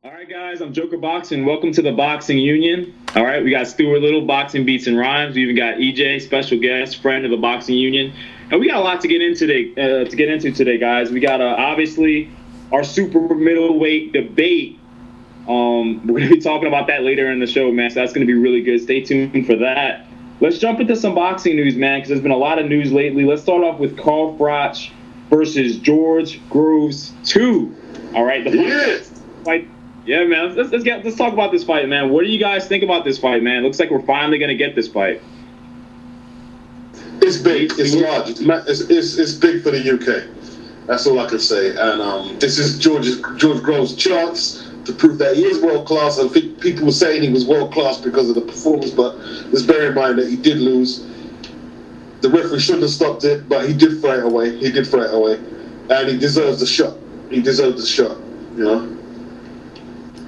All right, guys, I'm Joker Boxing. Welcome to the Boxing Union. All right, we got Stuart Little, Boxing Beats and Rhymes. We even got EJ, special guest, friend of the Boxing Union. And we got a lot to get into today, guys. We got obviously our super middleweight debate. We're going to be talking about that later in the show, man. So that's going to be really good. Stay tuned for that. Let's jump into some boxing news, man, because there's been a lot of news lately. Let's start off with Carl Froch versus George Groves 2. All right, the fight. Yeah, man. Let's talk about this fight, man. What do you guys think about this fight, man? Looks like we're finally gonna get this fight. It's big. It's large. It's big for the UK. That's all I can say. And this is George Groves' chance to prove that he is world class. I think people were saying he was world class because of the performance, but let's bear in mind that he did lose. The referee shouldn't have stopped it, but he did throw it away. And he deserves the shot. You know.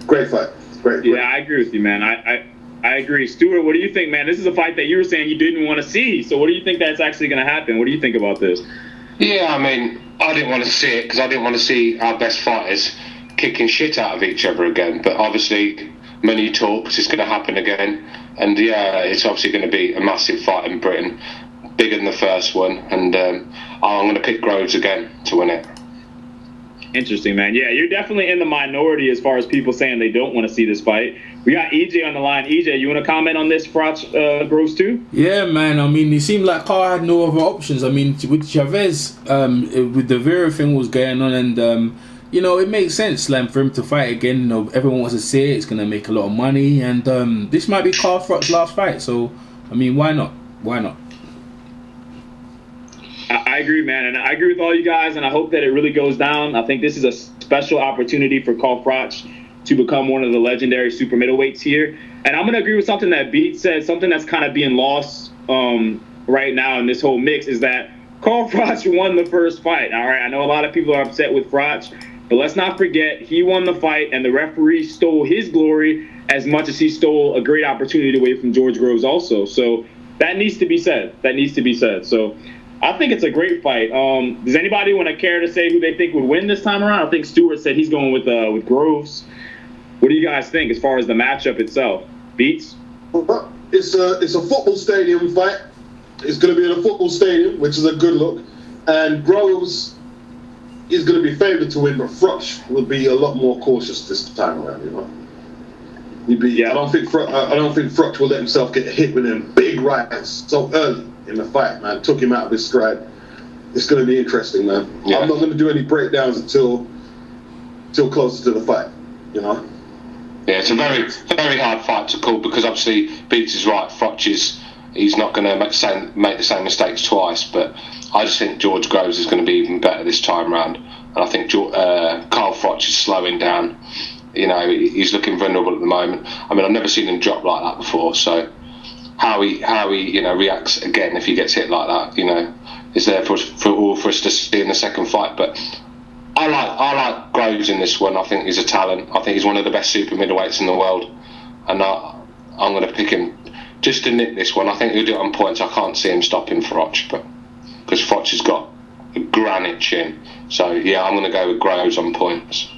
Great fight. Great. Yeah, I agree with you, man. I agree. Stuart, what do you think, man? This is a fight that you were saying you didn't want to see. So what do you think that's actually going to happen? What do you think about this? Yeah, I mean, I didn't want to see it because I didn't want to see our best fighters kicking shit out of each other again. But obviously, money talks, it's going to happen again. And yeah, it's obviously going to be a massive fight in Britain, bigger than the first one. And I'm going to pick Groves again to win it. Interesting, man. Yeah, you're definitely in the minority as far as people saying they don't want to see this fight. We got EJ on the line. EJ, you want to comment on this Froch Groves 2? Yeah, man. I mean, it seemed like Carl had no other options. I mean, with Chavez, with the Vera thing was going on, and you know, it makes sense, like, for him to fight again. You know, everyone wants to see it. It's gonna make a lot of money, and this might be Carl Froch's last fight. So, I mean, why not? Why not? I agree, man, and I agree with all you guys, and I hope that it really goes down. I think this is a special opportunity for Carl Froch to become one of the legendary super middleweights here. And I'm going to agree with something that Beat said, something that's kind of being lost right now in this whole mix, is that Carl Froch won the first fight. All right, I know a lot of people are upset with Froch, but let's not forget he won the fight, and the referee stole his glory as much as he stole a great opportunity away from George Groves also. So that needs to be said. So I think it's a great fight. Does anybody want to care to say who they think would win this time around? I think Stuart said he's going with Groves. What do you guys think as far as the matchup itself? Beats? Well, it's a football stadium fight. It's going to be in a football stadium, which is a good look. And Groves is going to be favoured to win, but Froch will be a lot more cautious this time around. You know, I don't think Froch will let himself get hit with them big rights so early in the fight, man. Took him out of his stride. It's going to be interesting, man. Yeah. I'm not going to do any breakdowns until closer to the fight, you know. Yeah, it's a very, very hard fight to call because obviously Beats is right. Froch he's not going to make the same mistakes twice, but I just think George Groves is going to be even better this time round. And I think Carl Froch is slowing down. You know, he's looking vulnerable at the moment. I mean, I've never seen him drop like that before, so how he you know reacts again if he gets hit like that, you know, is there for us to see in the second fight. But I like Groves in this one. I think he's a talent. I think he's one of the best super middleweights in the world, and I'm going to pick him just to nick this one. I think he'll do it on points. I can't see him stopping Froch, but because Froch has got a granite chin, so yeah, I'm going to go with Groves on points.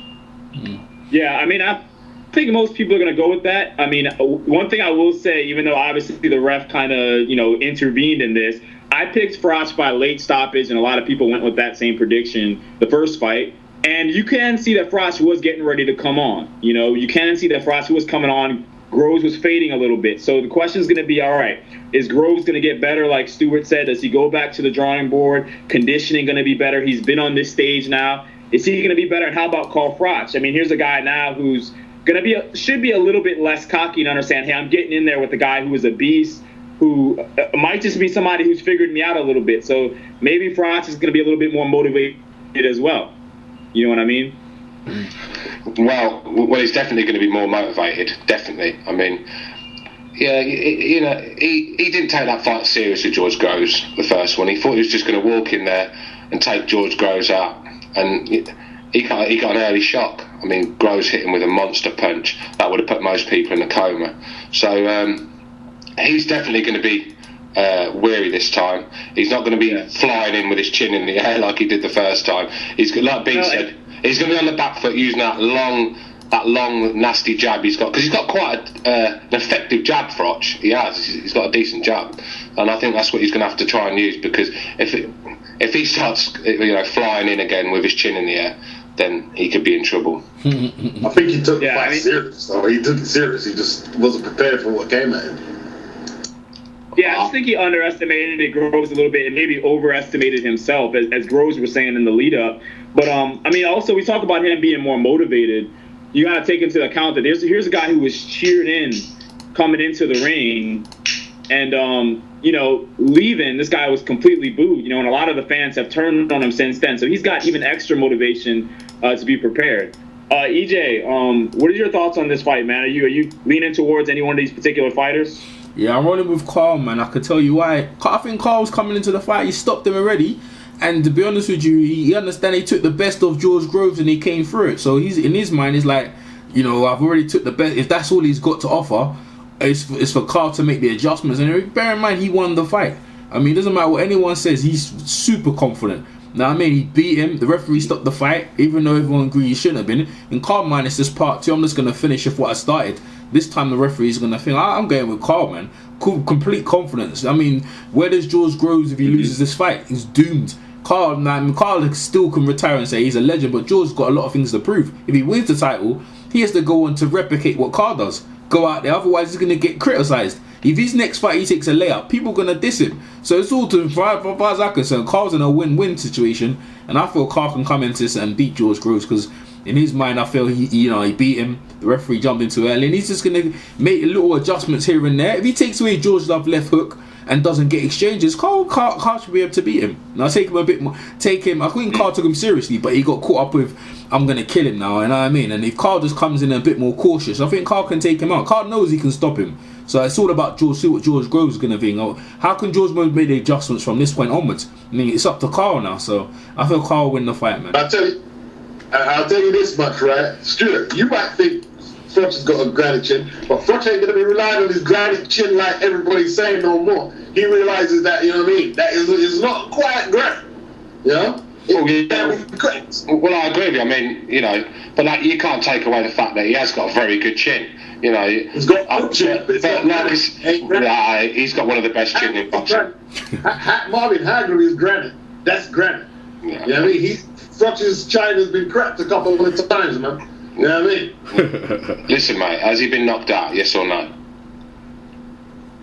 Yeah, I mean, I think most people are going to go with that. I mean, one thing I will say, even though obviously the ref kind of, you know, intervened in this, I picked Froch by late stoppage, and a lot of people went with that same prediction the first fight. And you can see that Froch was getting ready to come on. You know, you can see that Froch was coming on. Groves was fading a little bit. So the question is going to be, all right, is Groves going to get better like Stuart said? Does he go back to the drawing board? Conditioning going to be better? He's been on this stage now. Is he going to be better? And how about Carl Froch? I mean, here's a guy now who's going to should be a little bit less cocky and understand, hey, I'm getting in there with a guy who is a beast, who might just be somebody who's figured me out a little bit. So maybe Froch is going to be a little bit more motivated as well. You know what I mean? Well, he's definitely going to be more motivated. Definitely. I mean, yeah, you know, he didn't take that fight seriously, George Groves, the first one. He thought he was just going to walk in there and take George Groves out, and he got an early shock. I mean, Groves hit him with a monster punch that would have put most people in a coma. So he's definitely going to be weary this time. He's not going to be flying in with his chin in the air like he did the first time. He's like Beat said, he's going to be on the back foot using that long that long, nasty jab he's got, because he's got quite an effective jab, Froch. He has. He's got a decent jab, and I think that's what he's going to have to try and use, because if he starts flying in again with his chin in the air, then he could be in trouble. I think he took the fight serious, though. He took it serious. He just wasn't prepared for what came at him. Yeah, I just think he underestimated Groves a little bit and maybe overestimated himself, as Groves was saying in the lead up. But also we talk about him being more motivated. You got to take into account that here's a guy who was cheered in coming into the ring, and leaving, this guy was completely booed. And a lot of the fans have turned on him since then. So he's got even extra motivation to be prepared. EJ, what are your thoughts on this fight, man? Are you leaning towards any one of these particular fighters? Yeah, I'm rolling with Carl, man. I could tell you why. I think Carl was coming into the fight. He stopped him already. And to be honest with you, he understand he took the best of George Groves and he came through it. So he's in his mind, he's like, I've already took the best. If that's all he's got to offer, it's for Carl to make the adjustments. And bear in mind, he won the fight. I mean, it doesn't matter what anyone says. He's super confident. Now, he beat him. The referee stopped the fight, even though everyone agreed he shouldn't have been. In Carl mind, it's just part 2. I'm just going to finish off what I started. This time the referee is going to think, I'm going with Carl, man. Complete confidence. Where does George Groves if he loses this fight? He's doomed. Carl still can retire and say he's a legend, but George's got a lot of things to prove. If he wins the title, he has to go on to replicate what Carl does. Go out there, otherwise he's going to get criticised. If his next fight he takes a layup, people are going to diss him. So it's all to, as far as I'm concerned, Carl's in a win-win situation, and I feel Carl can come into this and beat George Groves, because in his mind, I feel he beat him. The referee jumped into early, and he's just going to make little adjustments here and there. If he takes away George Love's left hook and doesn't get exchanges, Carl should be able to beat him. Now take him a bit more. I think Carl took him seriously, but he got caught up with, I'm going to kill him now, you know what I mean? And if Carl just comes in a bit more cautious, I think Carl can take him out. Carl knows he can stop him. So it's all about George. See what George Groves is going to think. How can George make the adjustments from this point onwards? It's up to Carl now. So I feel Carl will win the fight, man. I'll tell you this much, right? Stuart, you might think Froch has got a granite chin, but Froch ain't going to be relying on his granite chin like everybody's saying no more. He realizes that, that is not quite granite. Well, I agree with you. But you can't take away the fact that he has got a very good chin. He's got a good chin, but he's got one of the best chin in boxing. Marvin Hagler is granite. That's granite. Yeah. You know what I mean? Froch's chin has been cracked a couple of times, man. You know what I mean? Listen, mate, has he been knocked out? Yes or no?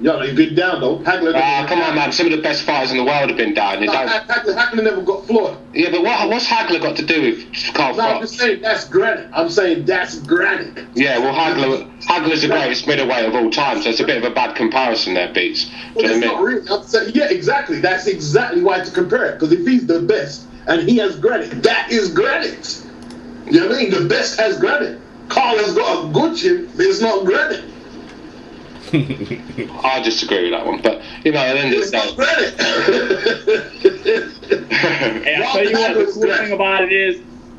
Yeah, he's been down though. Hagler. Come on, man. Some of the best fighters in the world have been down. Hagler never got floored. Yeah, but what's Hagler got to do with Carl Froch? I'm just saying that's granite. Yeah, well, Hagler's the greatest middleweight of all time, so it's a bit of a bad comparison there, Beats. Well, it's not really. Yeah, exactly. That's exactly why to compare it. Because if he's the best and he has granite, that is granite. You know what I mean? The best has granite. Carl has got a good chin, but it's not granite. I disagree with that one, but at the end of the day.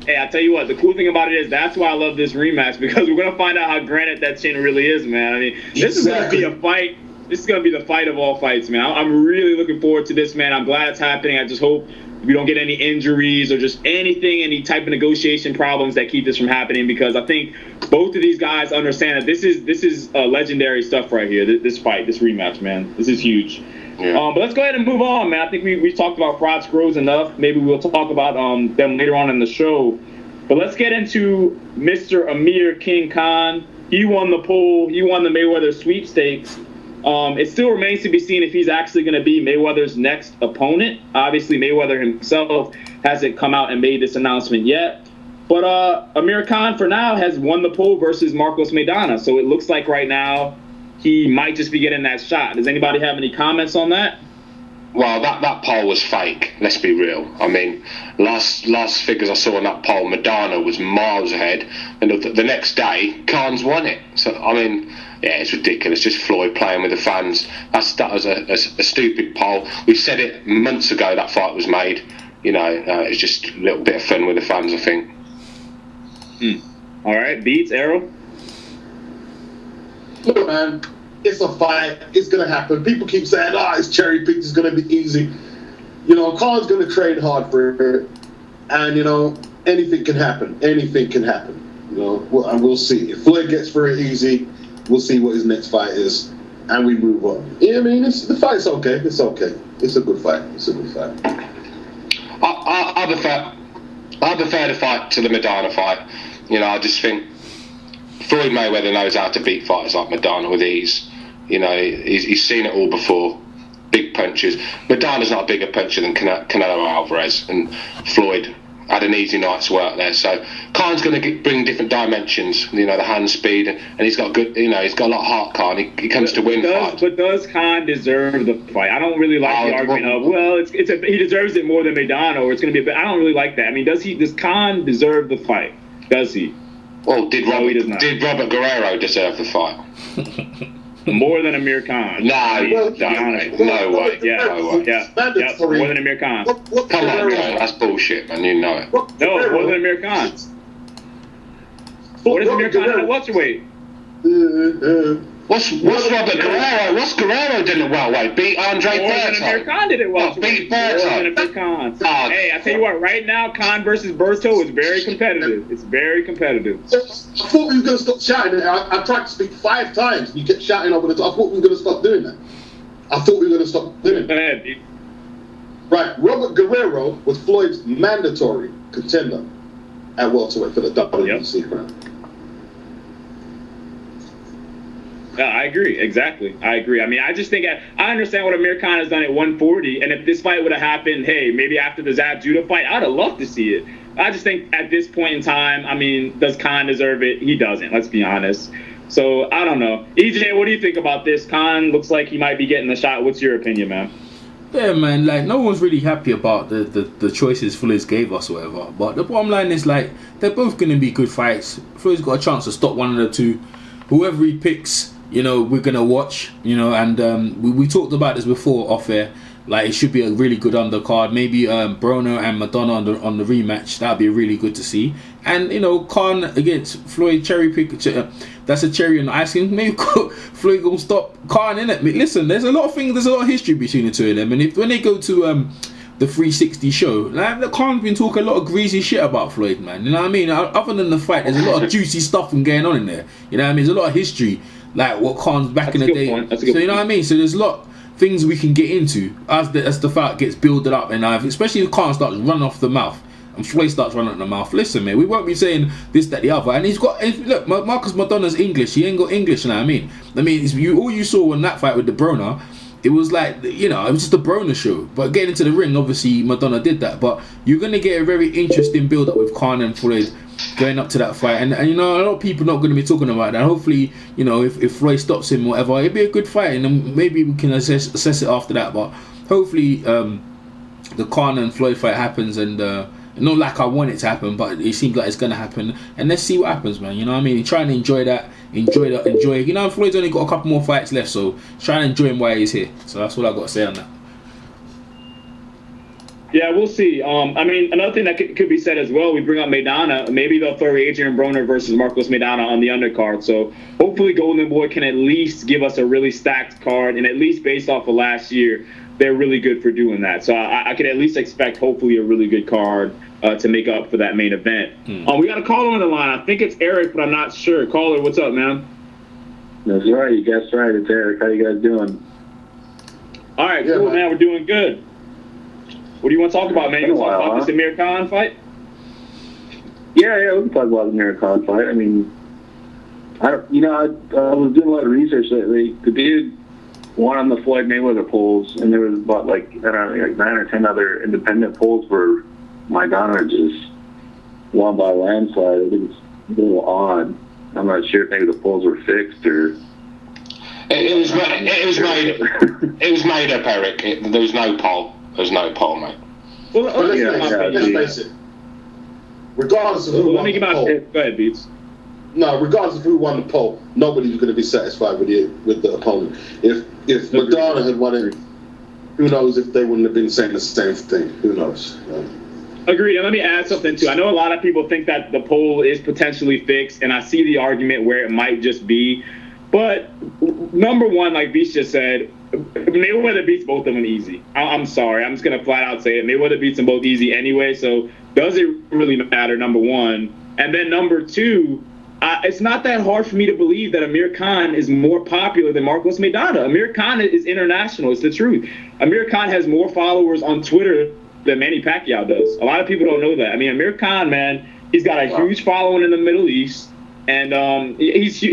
Hey, I'll tell you what, the cool thing about it is, that's why I love this rematch, because we're gonna find out how granite that chin really is, man. This is gonna be a fight. This is gonna be the fight of all fights, man. I'm really looking forward to this, man. I'm glad it's happening. I just hope we don't get any injuries or just any type of negotiation problems that keep this from happening, because I think both of these guys understand that this is legendary stuff right here. This fight, this rematch, man. This is huge. Yeah. But let's go ahead and move on, man. I think we talked about Froch Groves enough. Maybe we'll talk about them later on in the show. But let's get into Mr. Amir King Khan. He won the poll. He won the Mayweather sweepstakes. It still remains to be seen if he's actually going to be Mayweather's next opponent. Obviously, Mayweather himself hasn't come out and made this announcement yet. But Amir Khan, for now, has won the poll versus Marcos Maidana. So it looks like right now he might just be getting that shot. Does anybody have any comments on that? Well, that poll was fake. Let's be real. Last figures I saw on that poll, Maidana was miles ahead, and the next day, Khan's won it. So yeah, it's ridiculous. Just Floyd playing with the fans. That was a stupid poll. We said it months ago that fight was made. It's just a little bit of fun with the fans, I think. All right, Beats, Arrow. Look, man, it's a fight. It's going to happen. People keep saying, it's cherry picked. It's going to be easy. Khan's going to trade hard for it. And, anything can happen. Anything can happen. You know, and we'll see. If Floyd gets through it easy, we'll see what his next fight is, and we move on. Yeah, I mean, the fight's okay. It's okay. It's a good fight. I prefer the fight to the Maidana fight. You know, I just think Floyd Mayweather knows how to beat fighters like Maidana with ease. You know, he's seen it all before. Big punches. Maidana's not a bigger puncher than Canelo Alvarez, and Floyd had an easy night's work there. So Khan's going to bring different dimensions. You know, the hand speed, and he's got good. You know, he's got a lot of heart. Khan. He comes to win fights. But does Khan deserve the fight? I don't really like the argument of he deserves it more than Maidana, or it's going to be. I don't really like that. I mean, does Khan deserve the fight? Does he? Well, did Robert Guerrero deserve the fight? More than Amir Khan. No way. Yeah, more than Amir Khan. Come on, man, that's bullshit, man. You know it. No, more than Amir Khan. What is Amir Khan at welterweight? What's Robert Guerrero? What's Guerrero did at welterweight? Beat Andre Berto. More than Amir Khan did at welterweight. Beat Berto. More than Amir Khan. Hey, I tell you what, right now, Khan versus Berto is very competitive. It's very competitive. I thought we were going to stop shouting. I tried to speak 5 times. You kept shouting over the top. I thought we were going to stop doing that. Go ahead, dude. Right, Robert Guerrero was Floyd's mandatory contender at welterweight for the WBC crown. Yeah, I agree. Exactly. I agree. I mean, I just think I understand what Amir Khan has done at 140, and if this fight would have happened, hey, maybe after the Zab Judah fight, I'd have loved to see it. I just think at this point in time, I mean, does Khan deserve it? He doesn't. Let's be honest. So I don't know. EJ, what do you think about this? Khan looks like he might be getting the shot. What's your opinion, man? Yeah, man, like, no one's really happy about the choices Floyd gave us or whatever. But the bottom line is, like, they're both going to be good fights. Floyd's got a chance to stop one of the two. Whoever he picks, you know, we're going to watch, you know, and we talked about this before off air. Like, it should be a really good undercard. Maybe Broner and Madonna on the rematch. That'd be really good to see. And, you know, Khan against Floyd, cherry pick. That's a cherry on the ice cream. Maybe Floyd gonna stop Khan, innit? Listen, there's a lot of things. There's a lot of history between the two of them. And when they go to the 360 show, like, Khan's been talking a lot of greasy shit about Floyd, man. You know what I mean? Other than the fight, there's a lot of juicy stuff going on in there. You know what I mean? There's a lot of history, like what Khan's back in the day. So you know what I mean? So there's a lot things we can get into as the fight gets builded up, and especially if Khan starts running off the mouth and Floyd starts running off the mouth. Listen, man, we won't be saying this, that, the other. And he's got, look, Marcus Madonna's English. He ain't got English, you know what I mean? All you saw in that fight with the Broner, it was like, you know, it was just a Broner show. But getting into the ring, obviously Madonna did that. But you're gonna get a very interesting build up with Khan and Floyd going up to that fight, and you know, a lot of people not going to be talking about that. Hopefully, you know, if Floyd stops him or whatever, it'd be a good fight, and then maybe we can assess it after that. But hopefully the Khan and Floyd fight happens, and not like I want it to happen, but it seems like it's going to happen, and let's see what happens, man. You know what I mean? Try and enjoy that. You know, Floyd's only got a couple more fights left, so try and enjoy him while he's here. So that's all I got to say on that. Yeah, we'll see. I mean, another thing that could be said as well, we bring up Maidana. Maybe they'll throw Adrian Broner versus Marcos Maidana on the undercard. So hopefully Golden Boy can at least give us a really stacked card, and at least based off of last year, they're really good for doing that. So I could at least expect hopefully a really good card to make up for that main event. We got a caller on the line. I think it's Eric, but I'm not sure. Caller, what's up, man? That's right. You guessed right. It's Eric. How you guys doing? All right, yeah, cool, man. We're doing good. What do you want to talk about, man? You want to talk about this Amir Khan fight? Yeah, we can talk about the Amir Khan fight. I mean, I was doing a lot of research lately. The dude won on the Floyd Mayweather polls, and there was about like 9 or 10 other independent polls where Maidana just won by a landslide. I think it's a little odd. I'm not sure if maybe the polls were fixed or. It was made up, Eric. There was no poll. There's no poll, mate. Well, let's face it. Regardless of who won the poll, go ahead, Beats. No, regardless of who won the poll, nobody's going to be satisfied with the opponent. If Madonna had won it, who knows if they wouldn't have been saying the same thing? Who knows? Agreed. And let me add something too. I know a lot of people think that the poll is potentially fixed, and I see the argument where it might just be. But number one, like Beats just said, Mayweather beats both of them easy. I'm sorry. I'm just going to flat out say it. Mayweather beats them both easy anyway, so does it really matter, number one? And then number two, it's not that hard for me to believe that Amir Khan is more popular than Marcos Maidana. Amir Khan is international. It's the truth. Amir Khan has more followers on Twitter than Manny Pacquiao does. A lot of people don't know that. I mean, Amir Khan, man, he's got a huge following in the Middle East. And has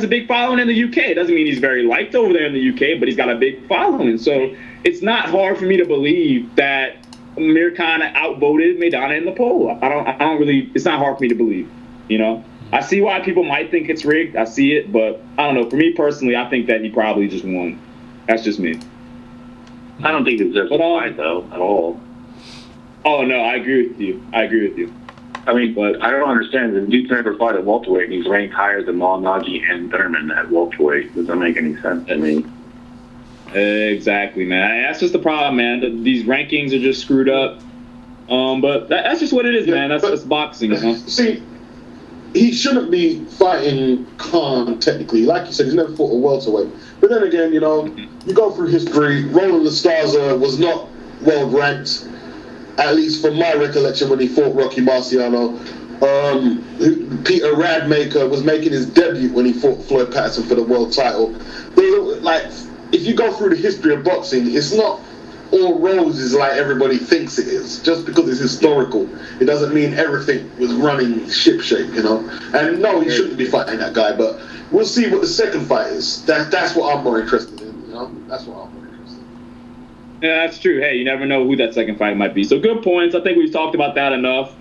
a big following in the UK. It doesn't mean he's very liked over there in the UK, but he's got a big following. So it's not hard for me to believe that Amir Khan outvoted Maidana in the poll. I don't really. It's not hard for me to believe. You know, I see why people might think it's rigged. I see it, but I don't know. For me personally, I think that he probably just won. That's just me. I don't think he deserves a fight though at all. Oh no, I agree with you. I mean, but I don't understand. The dude's never fought at welterweight, and he's ranked higher than Mal Naji and Thurman at welterweight. Doesn't make any sense to me. Exactly, man. That's just the problem, man. These rankings are just screwed up. But that's just what it is, man. That's boxing, huh? See, he shouldn't be fighting Khan technically. Like you said, he's never fought a welterweight. But then again, you know, you go through history. Roland Lastaza was not well ranked, at least from my recollection, when he fought Rocky Marciano. Peter Radmaker was making his debut when he fought Floyd Patterson for the world title. Like, if you go through the history of boxing, it's not all roses like everybody thinks it is. Just because it's historical, it doesn't mean everything was running shipshape, you know. And no, he shouldn't be fighting that guy, but we'll see what the second fight is. That's what I'm more interested in, you know. That's what I'm more interested in. Yeah, that's true. Hey, you never know who that second fight might be. So good points. I think we've talked about that enough.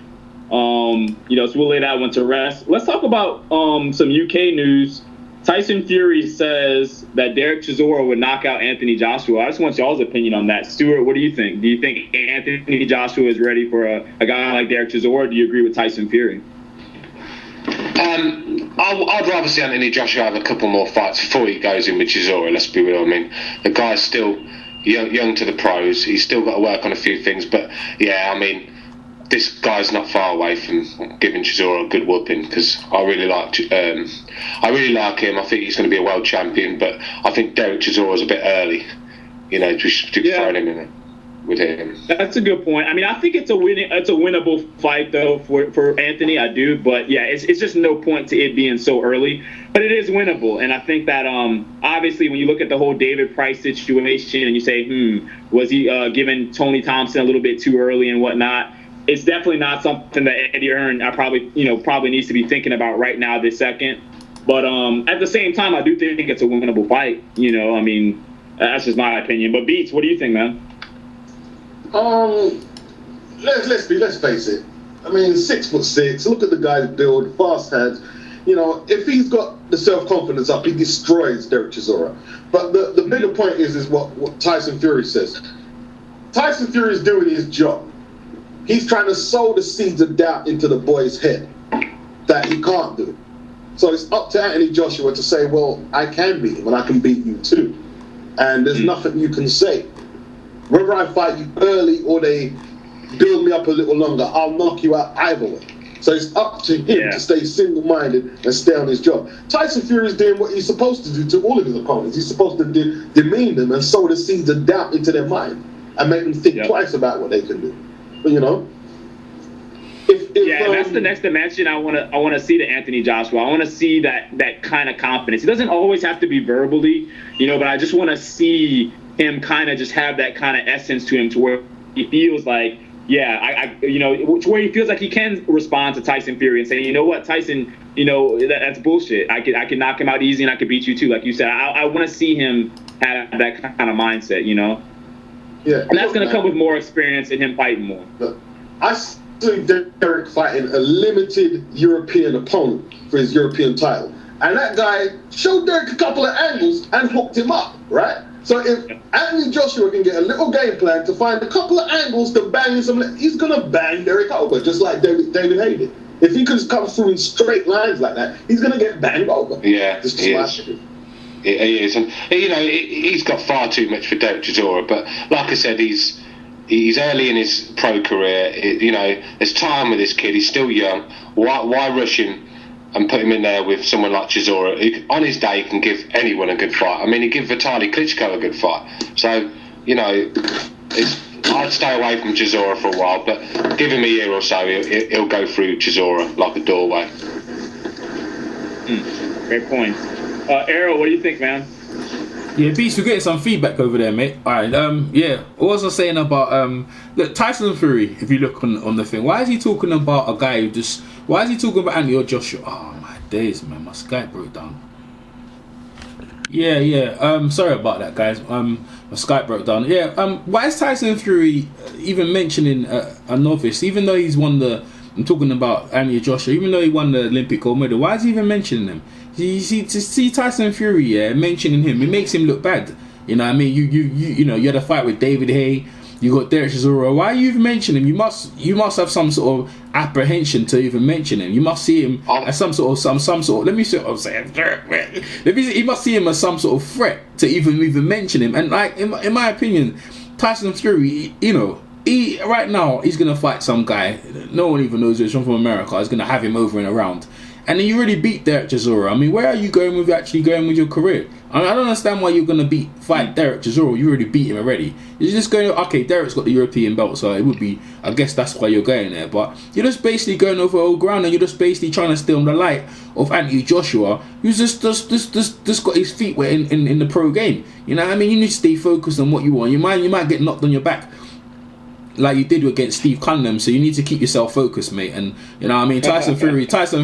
So we'll lay that one to rest. Let's talk about some UK news. Tyson Fury says that Derek Chisora would knock out Anthony Joshua. I just want y'all's opinion on that. Stuart, what do you think? Do you think Anthony Joshua is ready for a guy like Derek Chisora, or do you agree with Tyson Fury? I'd rather see Anthony Joshua have a couple more fights before he goes in with Chisora, let's be real. I mean, the guy's still young to the pros. He's still got to work on a few things. But, yeah, I mean, this guy's not far away from giving Chisora a good whooping, because I really like him. I think he's going to be a world champion, but I think Derek Chisora's a bit early, you know, to throw him in with him. That's a good point. I mean, I think it's a winnable fight though for Anthony. I do, but yeah, it's just no point to it being so early. But it is winnable, and I think that obviously when you look at the whole David Price situation and you say, was he giving Tony Thompson a little bit too early and whatnot? It's definitely not something that Eddie Hearn probably needs to be thinking about right now this second. But at the same time, I do think it's a winnable fight. You know, I mean, that's just my opinion. But Beats, what do you think, man? Let's face it. I mean, 6'6". Look at the guy's build, fast hands. You know, if he's got the self-confidence up, he destroys Derek Chisora. But the bigger point is what Tyson Fury says. Tyson Fury is doing his job. He's trying to sow the seeds of doubt into the boy's head that he can't do it. So it's up to Anthony Joshua to say, well, I can beat him and I can beat you too. And there's nothing you can say. Whether I fight you early or they build me up a little longer, I'll knock you out either way. So it's up to him to stay single-minded and stay on his job. Tyson Fury is doing what he's supposed to do to all of his opponents. He's supposed to demean them and sow the seeds of doubt into their mind and make them think twice about what they can do. But, you know, that's the next dimension I want to see to Anthony Joshua. I want to see that kind of confidence. It doesn't always have to be verbally, you know, but I just want to see him kind of just have that kind of essence to him, to where he feels like, where he feels like he can respond to Tyson Fury and say, you know what, Tyson, you know, that's bullshit. I could knock him out easy and I could beat you too, like you said. I want to see him have that kind of mindset, you know. Yeah, and that's going to come with more experience and him fighting more. Look, I see Derek fighting a limited European opponent for his European title. And that guy showed Derek a couple of angles and hooked him up, right? So if Anthony Joshua can get a little game plan to find a couple of angles to bang him, he's going to bang Derek over, just like David Haye did. If he could come through in straight lines like that, he's going to get banged over. Yeah, he is, and you know he's got far too much for Derek Chisora. But like I said, he's early in his pro career. You know, there's time with this kid. He's still young. Why rush him and put him in there with someone like Chisora? On his day, he can give anyone a good fight. I mean, he gave Vitaly Klitschko a good fight. So you know, I'd stay away from Chisora for a while, but give him a year or so, he'll go through Chisora like a doorway. Great point. Errol, what do you think, man? Yeah, Beast, we're getting some feedback over there, mate. Alright, yeah. What was I saying about look, Tyson Fury, if you look on the thing, why is he talking about a guy who just why is he talking about Anthony or Joshua? Oh my days, man, my Skype broke down. Yeah. Sorry about that, guys. My Skype broke down. Yeah, why is Tyson Fury even mentioning a novice, even though he's won the I'm talking about Anthony Joshua, even though he won the Olympic gold medal, why is he even mentioning him? You see, to see Tyson Fury, yeah, mentioning him, it makes him look bad. You know what I mean? You know, you had a fight with David Haye, you got Derek Chisora. Why are you even mentioning him? You must have some sort of apprehension to even mention him. You must see him as some sort of let me see what I'm saying. You must see him as some sort of threat to even mention him. And like in my opinion, Tyson Fury, you know, right now he's gonna fight some guy. No one even knows who he's from America. He's gonna have him over and around. And then you really beat Derek Chisora. I mean, where are you going with your career? I mean, I don't understand why you're going to fight Derek Chisora. You already beat him already. You're just going, okay, Derek's got the European belt, so it would be, I guess that's why you're going there. But you're just basically going over old ground, and you're just basically trying to steal the light of Anthony Joshua, who's just got his feet wet in the pro game. You know what I mean? You need to stay focused on what you want. You might get knocked on your back like you did against Steve Cunningham, so you need to keep yourself focused, mate. And you know what I mean, Tyson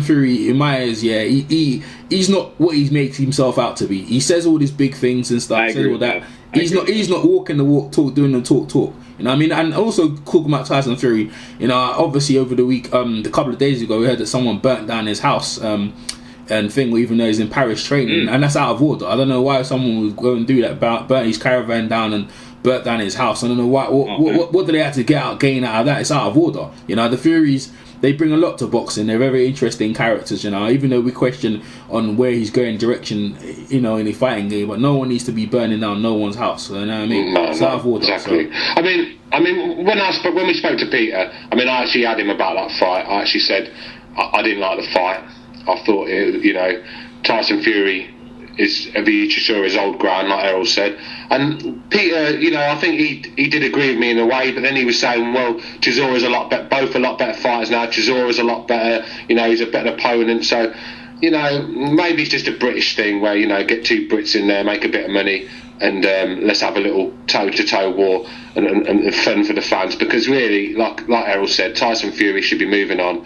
Fury in my eyes, yeah, he's not what he makes himself out to be. He says all these big things and stuff, says all that. He's not walking the walk, doing the talk. You know what I mean? And also talking about Tyson Fury, you know, obviously over the week, a couple of days ago, we heard that someone burnt down his house, and thing, even though he's in Paris training, and that's out of order. I don't know why someone would go and do that, burn his caravan down and burnt down his house. I don't know why. What do they have to gain out of that? It's out of order. You know, the Furies, they bring a lot to boxing. They're very interesting characters. You know, even though we question on where he's going direction, you know, in the fighting game, but no one needs to be burning down no one's house. You know what I mean? It's out of order. Exactly. So. I mean, when we spoke to Peter, I mean, I actually had him about that fight. I actually said I didn't like the fight. I thought, you know, Tyson Fury is Chisora's old ground, like Errol said. And Peter, you know, I think he did agree with me in a way, but then he was saying, well, Chisora's a lot better, both a lot better fighters now. Chisora's a lot better, you know, he's a better opponent. So, you know, maybe it's just a British thing where, you know, get two Brits in there, make a bit of money, and let's have a little toe-to-toe war and fun for the fans. Because really, like Errol said, Tyson Fury should be moving on.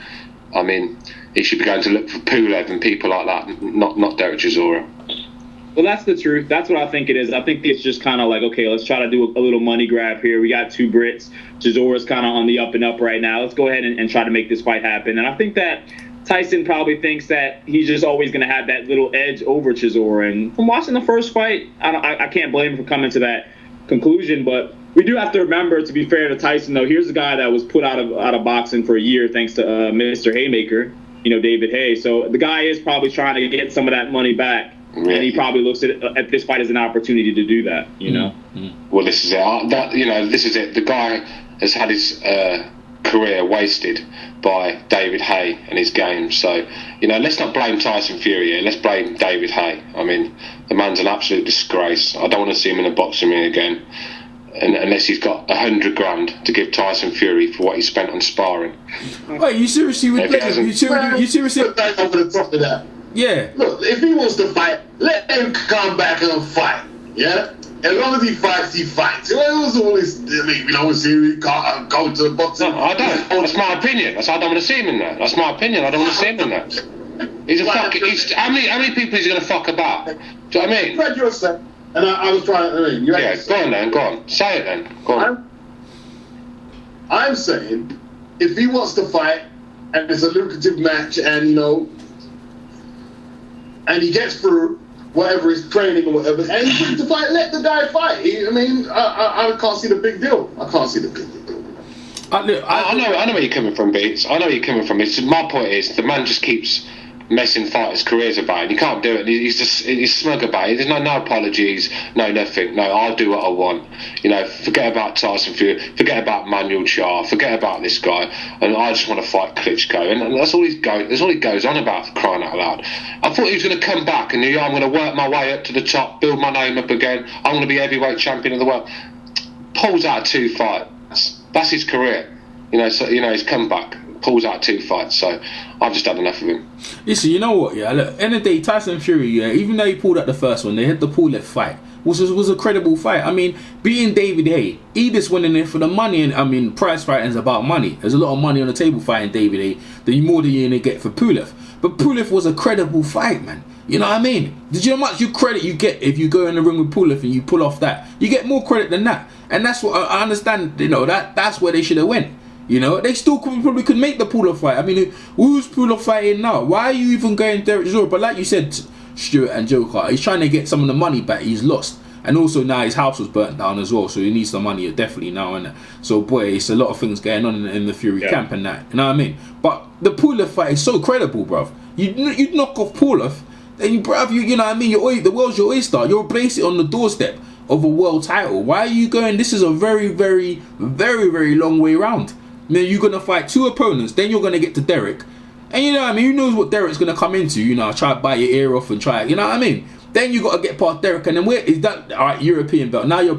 I mean, he should be going to look for Pulev and people like that, not Derek Chisora. Well, that's the truth. That's what I think it is. I think it's just kind of like, okay, let's try to do a little money grab here. We got two Brits. Chisora's kind of on the up and up right now. Let's go ahead and try to make this fight happen. And I think that Tyson probably thinks that he's just always going to have that little edge over Chisora. And from watching the first fight, I can't blame him for coming to that conclusion. But we do have to remember, to be fair to Tyson, though, here's a guy that was put out of boxing for a year thanks to Mr. Haymaker, you know, David Haye. So the guy is probably trying to get some of that money back. And he probably looks at this fight as an opportunity to do that, you know? Well, this is it. This is it. The guy has had his career wasted by David Haye and his game. So, you know, let's not blame Tyson Fury here. Let's blame David Haye. I mean, the man's an absolute disgrace. I don't want to see him in a boxing ring again. Unless he's got $100,000 to give Tyson Fury for what he spent on sparring. Wait, you seriously would blame him? You seriously? Over the top of that. Yeah. Look, if he wants to fight, let him come back and fight. Yeah? As long as he fights, he fights. It was always, I mean, we don't see him go to the boxing. No, I don't. That's my opinion. I don't want to see him in there. That's my opinion. I don't want to see him in there. He's a fucking. How many people is he going to fuck about? Do you know what I mean? You had your say, and I was trying. I mean, yeah, go on then. Go on. Say it then. Go on. I'm saying, if he wants to fight, and it's a lucrative match, and you know. And he gets through whatever his training or whatever, and he's ready to fight. Let the guy fight. I can't see the big deal. I can't see the big deal. I know where you're coming from, Beats. I know where you're coming from. My point is, the man just keeps messing fighters' careers about, and you can't do it. He's smug about it. There's no apologies, no nothing. No, I'll do what I want. You know, forget about Tyson Fury, forget about Manuel Charr, forget about this guy, and I just want to fight Klitschko, and that's all he goes on about, for crying out loud. I thought he was going to come back and I'm going to work my way up to the top, build my name up again. I'm going to be heavyweight champion of the world. Pulls out 2 fights. that's his career. So his comeback, pulls out 2 fights. So I've just had enough of him. Listen, you know what? Yeah, look, end of the day, Tyson Fury. Yeah, even though he pulled out the first one, they had the Pulev fight, which was a credible fight. I mean, beating David Haye, he just went in there for the money, and I mean, prize fighting is about money. There's a lot of money on the table fighting David Haye. The more than you're gonna get for Pulev. But Pulev was a credible fight, man. You know what I mean? Did you know how much credit you get if you go in the ring with Pulev and you pull off that? You get more credit than that, and that's what I understand. That's where they should have went. They still probably could make the Pulev fight. I mean, who's Pulev fighting now? Why are you even going Derek Chisora? But like you said, Stuart and Joker, he's trying to get some of the money back he's lost. And also now his house was burnt down as well, so he needs some money definitely now. And so boy, it's a lot of things going on in the Fury camp and that. You know what I mean? But the Pulev fight is so credible, bruv. You'd knock off Pulev, then bruv, you know what I mean? The world's your oyster. You're basically on the doorstep of a world title. Why are you going? This is a very, very, very, very long way round. Then you're gonna fight 2 opponents, then you're gonna get to Derek, and you know what I mean. Who knows what Derek's gonna come into? Try to bite your ear off and try. You know what I mean? Then you got to get past Derek, and then where is that? All right, European belt. Now you're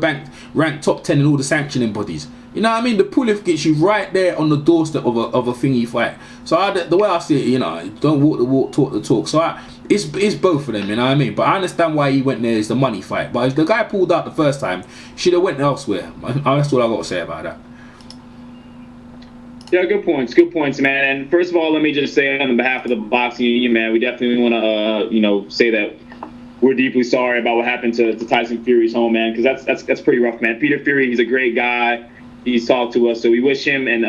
ranked top 10 in all the sanctioning bodies. You know what I mean? The Pulev gets you right there on the doorstep of a thingy fight. So the way I see it, don't walk the walk, talk the talk. So it's both of them. You know what I mean? But I understand why he went there. Is the money fight. But if the guy pulled out the first time, should have went elsewhere. That's all I got to say about that. Yeah, good points, man. And first of all, let me just say on behalf of the boxing union, man, we definitely want to, say that we're deeply sorry about what happened to Tyson Fury's home, man, because that's pretty rough, man. Peter Fury, he's a great guy. He's talked to us, so we wish him and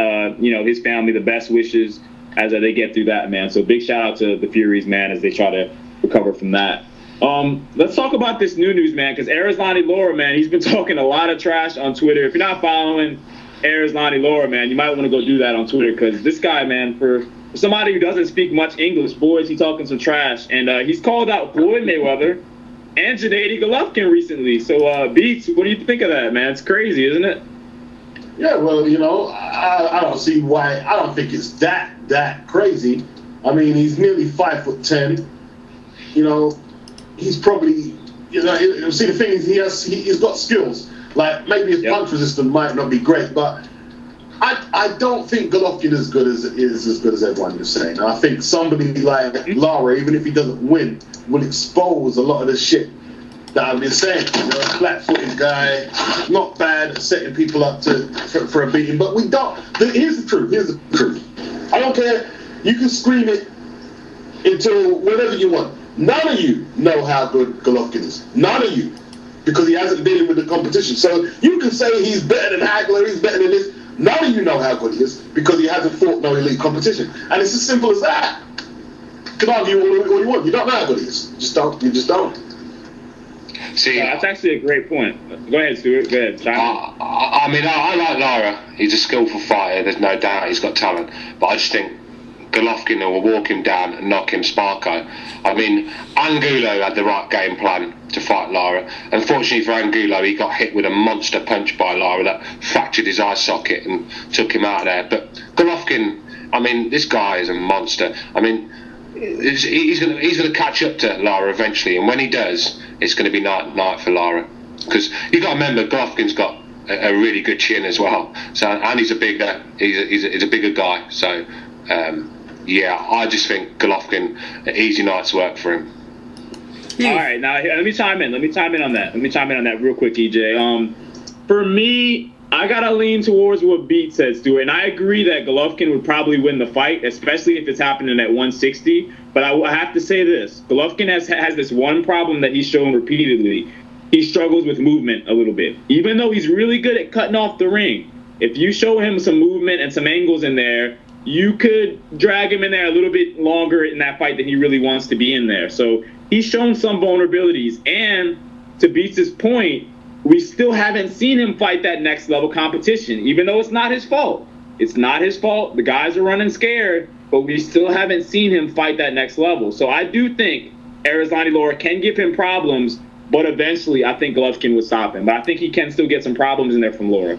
his family the best wishes as they get through that, man. So big shout out to the Furies, man, as they try to recover from that. Let's talk about this new news, man, because Erislandy Lara, man, he's been talking a lot of trash on Twitter. If you're not following Erislandy Lara, man, you might want to go do that on Twitter, because this guy, man, for somebody who doesn't speak much English, boys, he's talking some trash, and he's called out Floyd Mayweather and Gennady Golovkin recently. So, Beats, what do you think of that, man? It's crazy, isn't it? Yeah, well, I don't see why. I don't think it's that crazy. I mean, he's nearly 5'10". He's probably, see, the thing is, he's got skills. Like, maybe his punch resistance might not be great, but I don't think Golovkin is as good as everyone is saying. I think somebody like Lara, even if he doesn't win, will expose a lot of the shit that I've been saying. A flat-footed guy, not bad at setting people up for a beating, but we don't. Here's the truth. I don't care. You can scream it until whatever you want. None of you know how good Golovkin is. None of you. Because he hasn't been with the competition. So you can say he's better than Hagler, he's better than this. None of you know how good he is because he hasn't fought no elite competition. And it's as simple as that. You can argue all you want. You don't know how good he is. You just don't. See, that's actually a great point. Go ahead, Stuart. Go ahead. I like Lara. He's a skillful fighter. There's no doubt he's got talent. But I just think Golovkin will walk him down and knock him sparko. I mean, Angulo had the right game plan to fight Lara. Unfortunately for Angulo, he got hit with a monster punch by Lara that fractured his eye socket and took him out of there. But Golovkin, I mean, this guy is a monster. I mean, he's going to catch up to Lara eventually, and when he does, it's going to be night for Lara. Because you've got to remember, Golovkin's got a really good chin as well. So, and he's a bigger guy. So. I just think Golovkin, an easy night's work for him. All right, now let me chime in on that real quick, EJ. For me, I gotta lean towards what Beat said, Stuart, and I agree that Golovkin would probably win the fight, especially if it's happening at 160. But I have to say this: Golovkin has this one problem that he's shown repeatedly. He struggles with movement a little bit, even though he's really good at cutting off the ring. If you show him some movement and some angles in there, you could drag him in there a little bit longer in that fight than he really wants to be in there. So he's shown some vulnerabilities. And to Beats' point, we still haven't seen him fight that next level competition, even though it's not his fault. It's not his fault. The guys are running scared, but we still haven't seen him fight that next level. So I do think Erislandy Lara can give him problems, but eventually I think Golovkin would stop him. But I think he can still get some problems in there from Lara.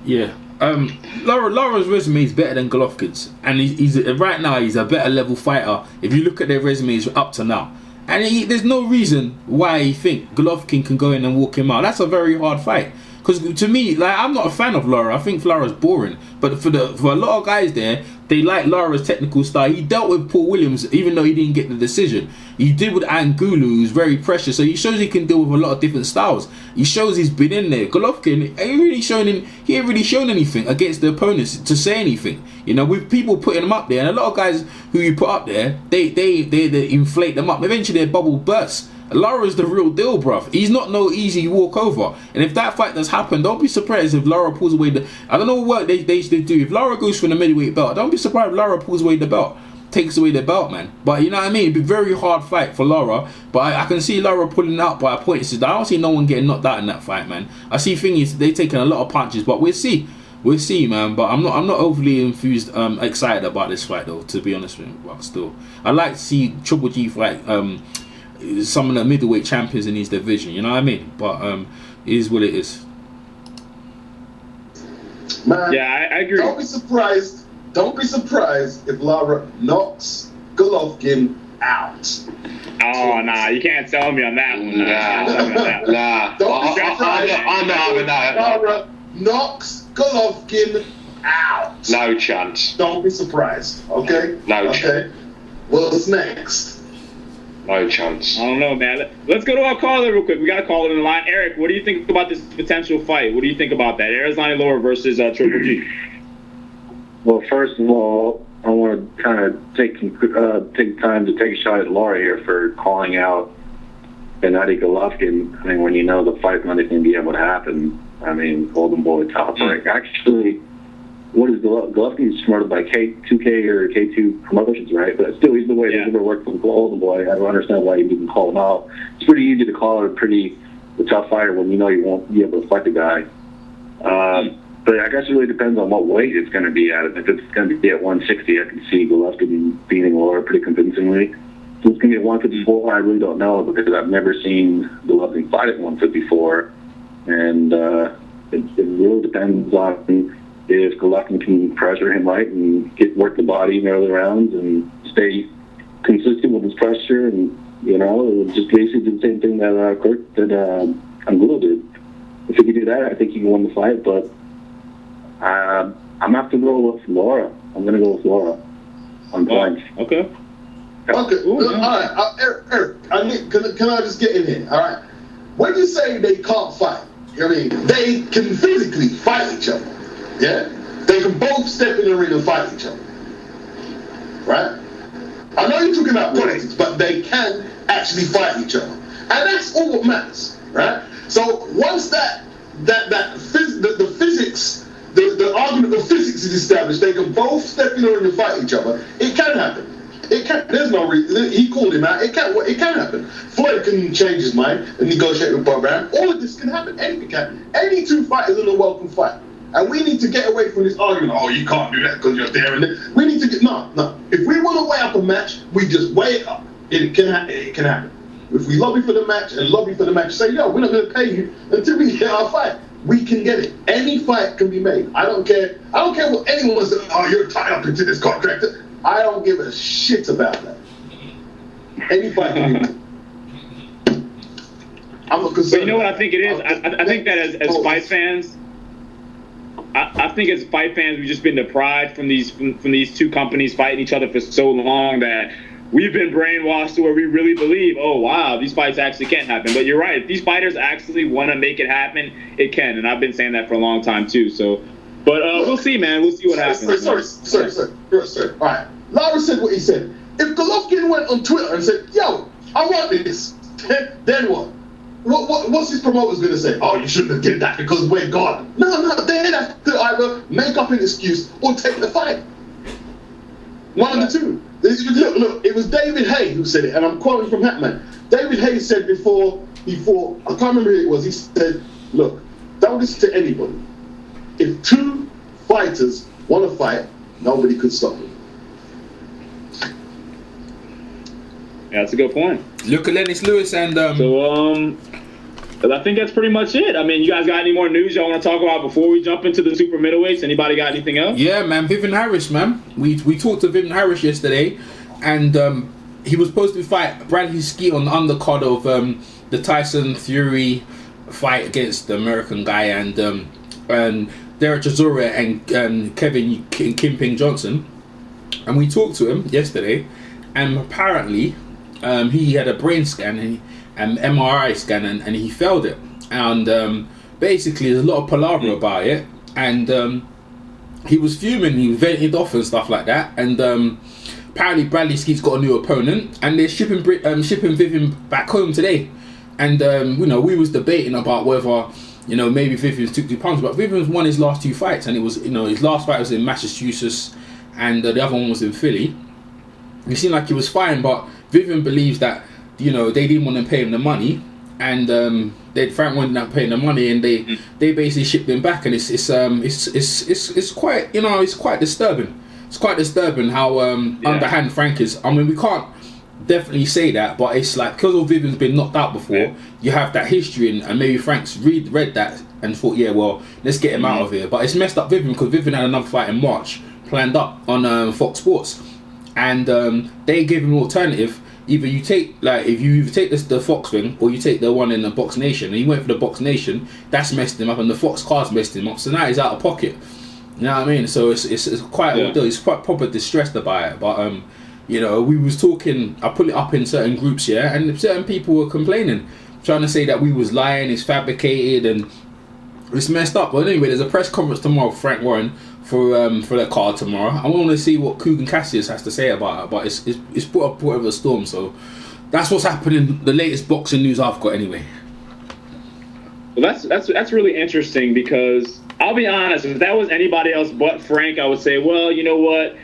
Yeah. Lara's resume is better than Golovkin's, and he's right now he's a better level fighter. If you look at their resumes up to now, and there's no reason why you think Golovkin can go in and walk him out. That's a very hard fight. Because to me, like, I'm not a fan of Lara. I think Lara's boring. But for a lot of guys there, they like Lara's technical style. He dealt with Paul Williams, even though he didn't get the decision. He did with Angulo, who's very precious. So he shows he can deal with a lot of different styles. He shows he's been in there. Golovkin ain't really shown anything against the opponents to say anything. You know, with people putting him up there, and a lot of guys who you put up there, they inflate them up. Eventually their bubble bursts. Lara's the real deal, bruv. He's not no easy walkover. And if that fight does happen, don't be surprised if Lara pulls away the... I don't know what they do. If Lara goes for the middleweight belt, don't be surprised if Lara pulls away the belt. Takes away the belt, man. But you know what I mean? It'd be a very hard fight for Lara. But I can see Lara pulling out by a point. I don't see no one getting knocked out in that fight, man. I see things, they taking a lot of punches, but we'll see. We'll see, man. But I'm not overly excited about this fight, though, to be honest with you. But still, I like to see Triple G fight some of the middleweight champions in his division, you know what I mean? But it is what it is. Man, yeah, I agree. Don't be surprised if Lara knocks Golovkin out. Oh, nah, you can't tell me on that one. Nah. Don't be surprised I'm not having that. Lara knocks Golovkin out. No chance. Don't be surprised, okay? No chance. What's next? No chance. I don't know, man. Let's go to our caller real quick. We got a caller in the line. Eric, what do you think about this potential fight? What do you think about that? Arizona Lara versus Triple G. Well, first of all, I want to kind of take time to take a shot at Lara here for calling out Gennady Golovkin. I mean, when you know the fight's not even going to be able to happen, I mean, Golden Boy top rank. Actually, what is Golovkin is promoted by K2K or K2 Promotions, right? But still, he's the way he's never worked for Golden Boy. I don't understand why you didn't call him out. It's pretty easy to call a tough fighter when you know you won't be able to fight the guy. But I guess it really depends on what weight it's going to be at. If it's going to be at 160, I can see Golovkin beating Lara pretty convincingly. If it's going to be at 154, I really don't know because I've never seen Golovkin fight at 154. And it really depends on if Golovkin can pressure him right and work the body in early rounds and stay consistent with his pressure, and just basically do the same thing that Angulo did. If he could do that, I think he can win the fight. But I'm gonna have to go with Lara. I'm gonna go with Lara on points. Okay. Ooh, all right, Eric. Can I just get in here? All right. When you say they can't fight, I mean they can physically fight each other. Yeah? They can both step in the ring and fight each other. Right? I know you're talking about politics, but they can actually fight each other. And that's all what matters. Right? So once the physics, the argument of physics is established, they can both step in the ring and fight each other. It can happen. It can. There's no reason. He called him out. It can happen. Floyd can change his mind and negotiate with Bob Brown. All of this can happen. Anything can happen. Any two fighters in a welcome fight. And we need to get away from this argument. Oh, you can't do that because you're there and there. We need to get no. If we want to weigh up a match, we just weigh it up. It can happen. If we lobby for the match, say, yo, we're not going to pay you until we get our fight. We can get it. Any fight can be made. I don't care what anyone says. Oh, you're tied up into this contract. I don't give a shit about that. Any fight can be made. I'm not concerned. But you know what I think it is? I think that as fight fans, I think as fight fans, we've just been deprived from these two companies fighting each other for so long that we've been brainwashed to where we really believe, oh wow, these fights actually can happen. But you're right, if these fighters actually want to make it happen, it can. And I've been saying that for a long time too. So, but we'll see, man. We'll see what happens. Sorry. All right. Lara said what he said. If Golovkin went on Twitter and said, yo, I want this, then what? What's his promoters going to say? Oh, you shouldn't have did that because we're gone. No, they'd have to either make up an excuse or take the fight. One of the two. Look, it was David Hay who said it, and I'm quoting from Hatman. David Hay said before he fought, I can't remember who it was, he said, look, don't listen to anybody. If two fighters want to fight, nobody could stop them. Yeah, that's a good point. Look at Lennox Lewis and I think that's pretty much it. I mean, you guys got any more news y'all want to talk about before we jump into the super middleweights? Anybody got anything else? Yeah, man, Vivian Harris, man. We talked to Vivian Harris yesterday, and he was supposed to fight Bradley Skeet on the undercard of the Tyson Fury fight against the American guy and Derek Chisora and Kevin Kimping Johnson, and we talked to him yesterday, and apparently he had a brain scan and MRI scan and he failed it, and basically there's a lot of palaver about it, and he was fuming, he vented off and stuff like that, and apparently Bradley Skeet's got a new opponent and they're shipping Vivian back home today, and we was debating about whether maybe Vivian's took 2 pounds, but Vivian's won his last 2 fights, and it was his last fight was in Massachusetts and the other one was in Philly. It seemed like he was fine, but Vivian believes that they didn't want to pay him the money, and Frank wanted not paying the money, and they basically shipped him back, and it's quite it's quite disturbing. It's quite disturbing how underhand Frank is. I mean, we can't definitely say that, but it's like because of Vivian's been knocked out before, you have that history, and maybe Frank's read that and thought, yeah, well, let's get him out of here. But it's messed up Vivian because Vivian had another fight in March planned up on Fox Sports, and they gave him an alternative. Either you take if you take the Fox thing, or you take the one in the Box Nation, and he went for the Box Nation. That's messed him up, and the Fox cards messed him up. So now he's out of pocket. You know what I mean? So it's quite he's quite proper distressed about it. But we was talking. I put it up in certain groups, and certain people were complaining, trying to say that we was lying, it's fabricated, and it's messed up. But anyway, there's a press conference tomorrow, Frank Warren, for that card tomorrow. I want to see what Kugan Cassius has to say about it, but it's put up over the storm. So that's what's happening. The latest boxing news I've got, anyway. Well, that's really interesting, because I'll be honest, if that was anybody else but Frank, I would say, well, you know what,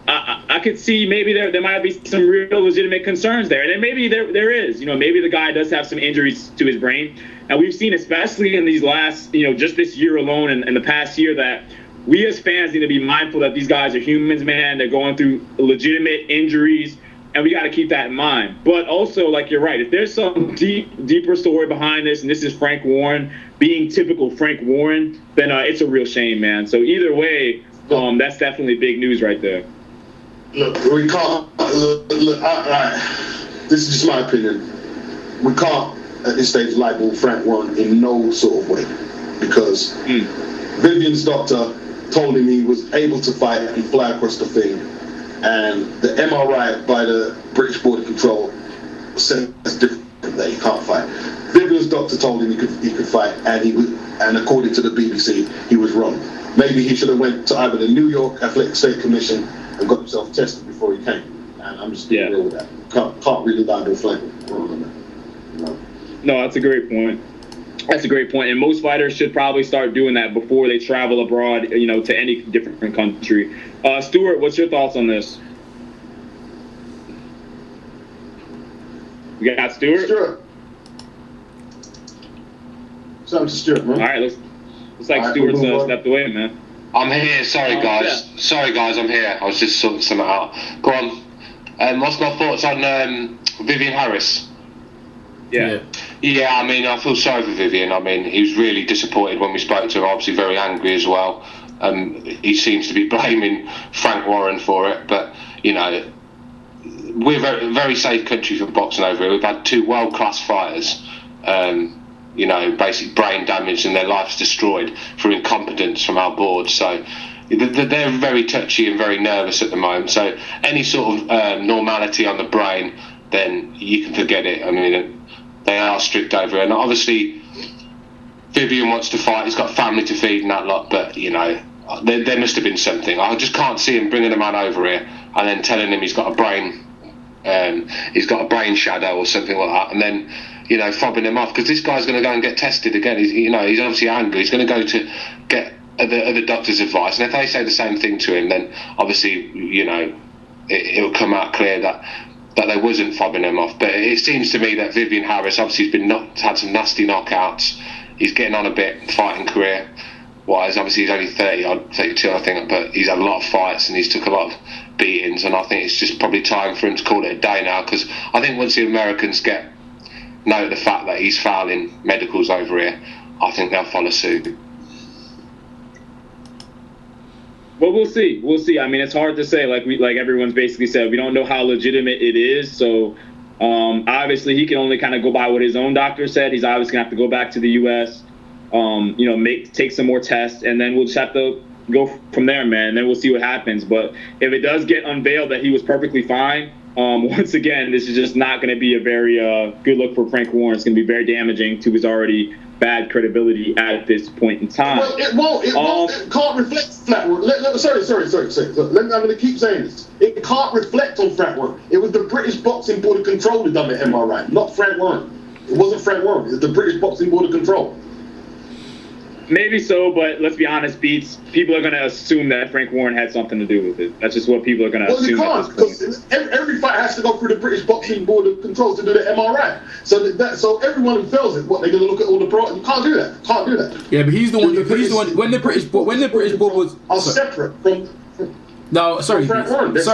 I could see maybe there might be some real legitimate concerns there, and then maybe there is, maybe the guy does have some injuries to his brain, and we've seen, especially in these last, just this year alone and the past year, that we as fans need to be mindful that these guys are humans, man. They're going through legitimate injuries, and we got to keep that in mind. But also, like, you're right, if there's some deeper story behind this, and this is Frank Warren being typical Frank Warren, then it's a real shame, man. So either way, that's definitely big news right there. Look, we can't. Look, this is just my opinion. We can't, at this stage, libel Frank Warren in no sort of way, because Vivian's doctor told him he was able to fight and fly across the thing, and the MRI by the British Border Control says different, that he can't fight. Vivian's doctor told him he could fight, and according to the BBC, he was wrong. Maybe he should have went to either the New York Athletic State Commission and got himself tested before he came. And I'm just being real with that. Can't really libel Frank Warren on that. No, that's a great point. That's a great point, and most fighters should probably start doing that before they travel abroad, to any different country. Stuart, what's your thoughts on this? You got Stuart? Stuart. Something to Stuart, man. All right, looks like Stuart's stepped away, man. I'm here. Sorry, guys. Yeah. Sorry, guys. I'm here. I was just sorting something out. Go on. What's my thoughts on Vivian Harris? Yeah. Yeah, I mean, I feel sorry for Vivian. I mean, he was really disappointed when we spoke to him, obviously very angry as well. He seems to be blaming Frank Warren for it, but, we're a very, very safe country for boxing over here. We've had 2 world-class fighters, basically brain damage and their lives destroyed through incompetence from our board. So they're very touchy and very nervous at the moment. So any sort of normality on the brain, then you can forget it. I mean, they are strict over it. And obviously, Vivian wants to fight. He's got family to feed and that lot. But, there must have been something. I just can't see him bringing a man over here and then telling him he's got a brain shadow or something like that. And then, fobbing him off. Because this guy's going to go and get tested again. He's obviously angry. He's going to go to get other doctor's advice. And if they say the same thing to him, then obviously, it'll come out clear that they wasn't fobbing him off. But it seems to me that Vivian Harris, obviously, he's had some nasty knockouts. He's getting on a bit, fighting career wise. Obviously, he's only 32, I think, but he's had a lot of fights and he's took a lot of beatings. And I think it's just probably time for him to call it a day now, because I think once the Americans know the fact that he's fouling medicals over here, I think they'll follow suit. Well, we'll see. I mean, it's hard to say. Like everyone's basically said, we don't know how legitimate it is. So, Obviously, he can only kind of go by what his own doctor said. He's obviously gonna have to go back to the U.S. Take some more tests, and then we'll just have to go from there, man. And then we'll see what happens. But if it does get unveiled that he was perfectly fine, once again, this is just not going to be a very good look for Frank Warren. It's going to be very damaging to his already bad credibility at this point in time. Well, it can't reflect Frank Warren. Sorry. I'm going to keep saying this. It can't reflect on Frank Warren. It was the British Boxing Board of Control that done the MRI, not Frank Warren. It wasn't Frank Warren. It was the British Boxing Board of Control. Maybe so, but let's be honest, Beats. People are going to assume that Frank Warren had something to do with it. That's just what people are going to assume. Well, you can't, because every fight has to go through the British Boxing Board of Control to do the MRI. So everyone who fails it, they're going to look at all the pro. You can't do that. Can't do that. Yeah, but he's the one. When the British board was separate from. No, sorry,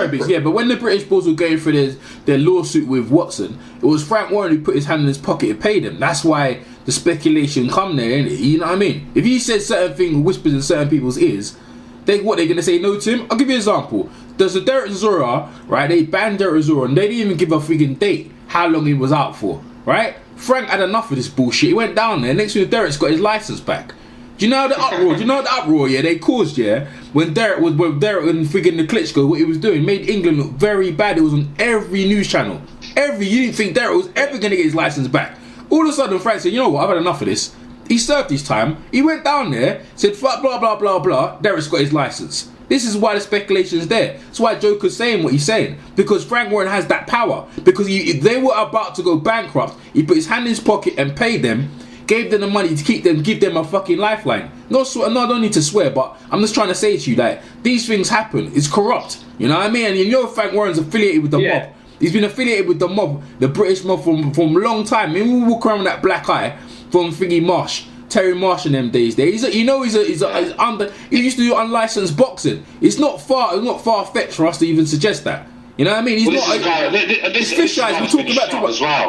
Beats. Yeah, but when the British boards were going through their lawsuit with Watson, it was Frank Warren who put his hand in his pocket and paid him. That's why the speculation come there, innit? You know what I mean? If he said certain things, whispers in certain people's ears, they're going to say no to him? I'll give you an example. There's a Derek Zora, right? They banned Derek Zora, and they didn't even give a freaking date how long he was out for, right? Frank had enough of this bullshit. He went down there. Next thing, Derek's got his license back. Do you know the uproar? Yeah, they caused, yeah, when Derek and freaking the Klitschko, what he was doing made England look very bad. It was on every news channel. You didn't think Derek was ever going to get his license back. All of a sudden, Frank said, you know what, I've had enough of this. He served his time. He went down there, said, fuck, blah, blah, blah, blah. Derek's got his license. This is why the speculation is there. That's why Joker's saying what he's saying. Because Frank Warren has that power. Because if they were about to go bankrupt, he put his hand in his pocket and paid them, gave them the money to give them a fucking lifeline. No, I don't need to swear, but I'm just trying to say to you that these things happen. It's corrupt. You know what I mean? And you know Frank Warren's affiliated with the mob. He's been affiliated with the mob, the British mob, from a long time. I mean, we walk around with that black eye from Thingy Marsh, Terry Marsh in them days. He's under. He used to do unlicensed boxing. It's not far fetched for us to even suggest that. You know what I mean? It's fish eyes. We're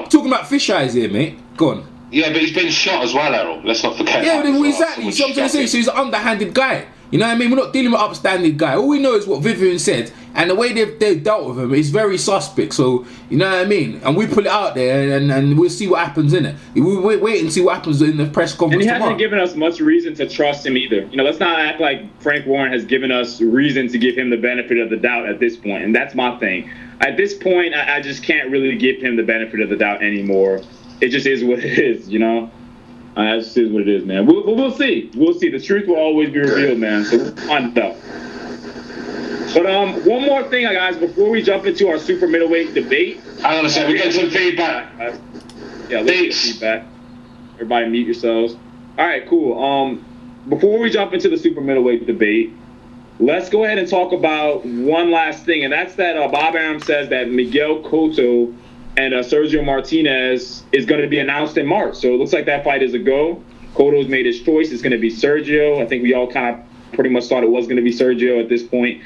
talking about fish eyes here, mate. Go on. Yeah, but he's been shot as well, Errol. Let's not forget. Yeah, but exactly. So I'm trying to say, so he's an underhanded guy. You know what I mean? We're not dealing with an upstanding guy. All we know is what Vivian said, and the way they've dealt with him is very suspect. So, you know what I mean? And we put it out there, and we'll see what happens in it. We'll wait and see what happens in the press conference tomorrow. And he hasn't given us much reason to trust him either. You know, let's not act like Frank Warren has given us reason to give him the benefit of the doubt at this point. And that's my thing. At this point, I just can't really give him the benefit of the doubt anymore. It just is what it is, you know? That just is what it is, man. We'll see. We'll see. The truth will always be revealed, man. So we'll find out. But one more thing, guys, before we jump into our super middleweight debate. Hang on a second. We're getting some feedback. Yeah, let's get feedback. Everybody mute yourselves. All right, cool. Before we jump into the super middleweight debate, let's go ahead and talk about one last thing, and that's that Bob Arum says that Miguel Cotto and Sergio Martinez is going to be announced in March. So it looks like that fight is a go. Cotto's made his choice. It's going to be Sergio. I think we all kind of pretty much thought it was going to be Sergio at this point.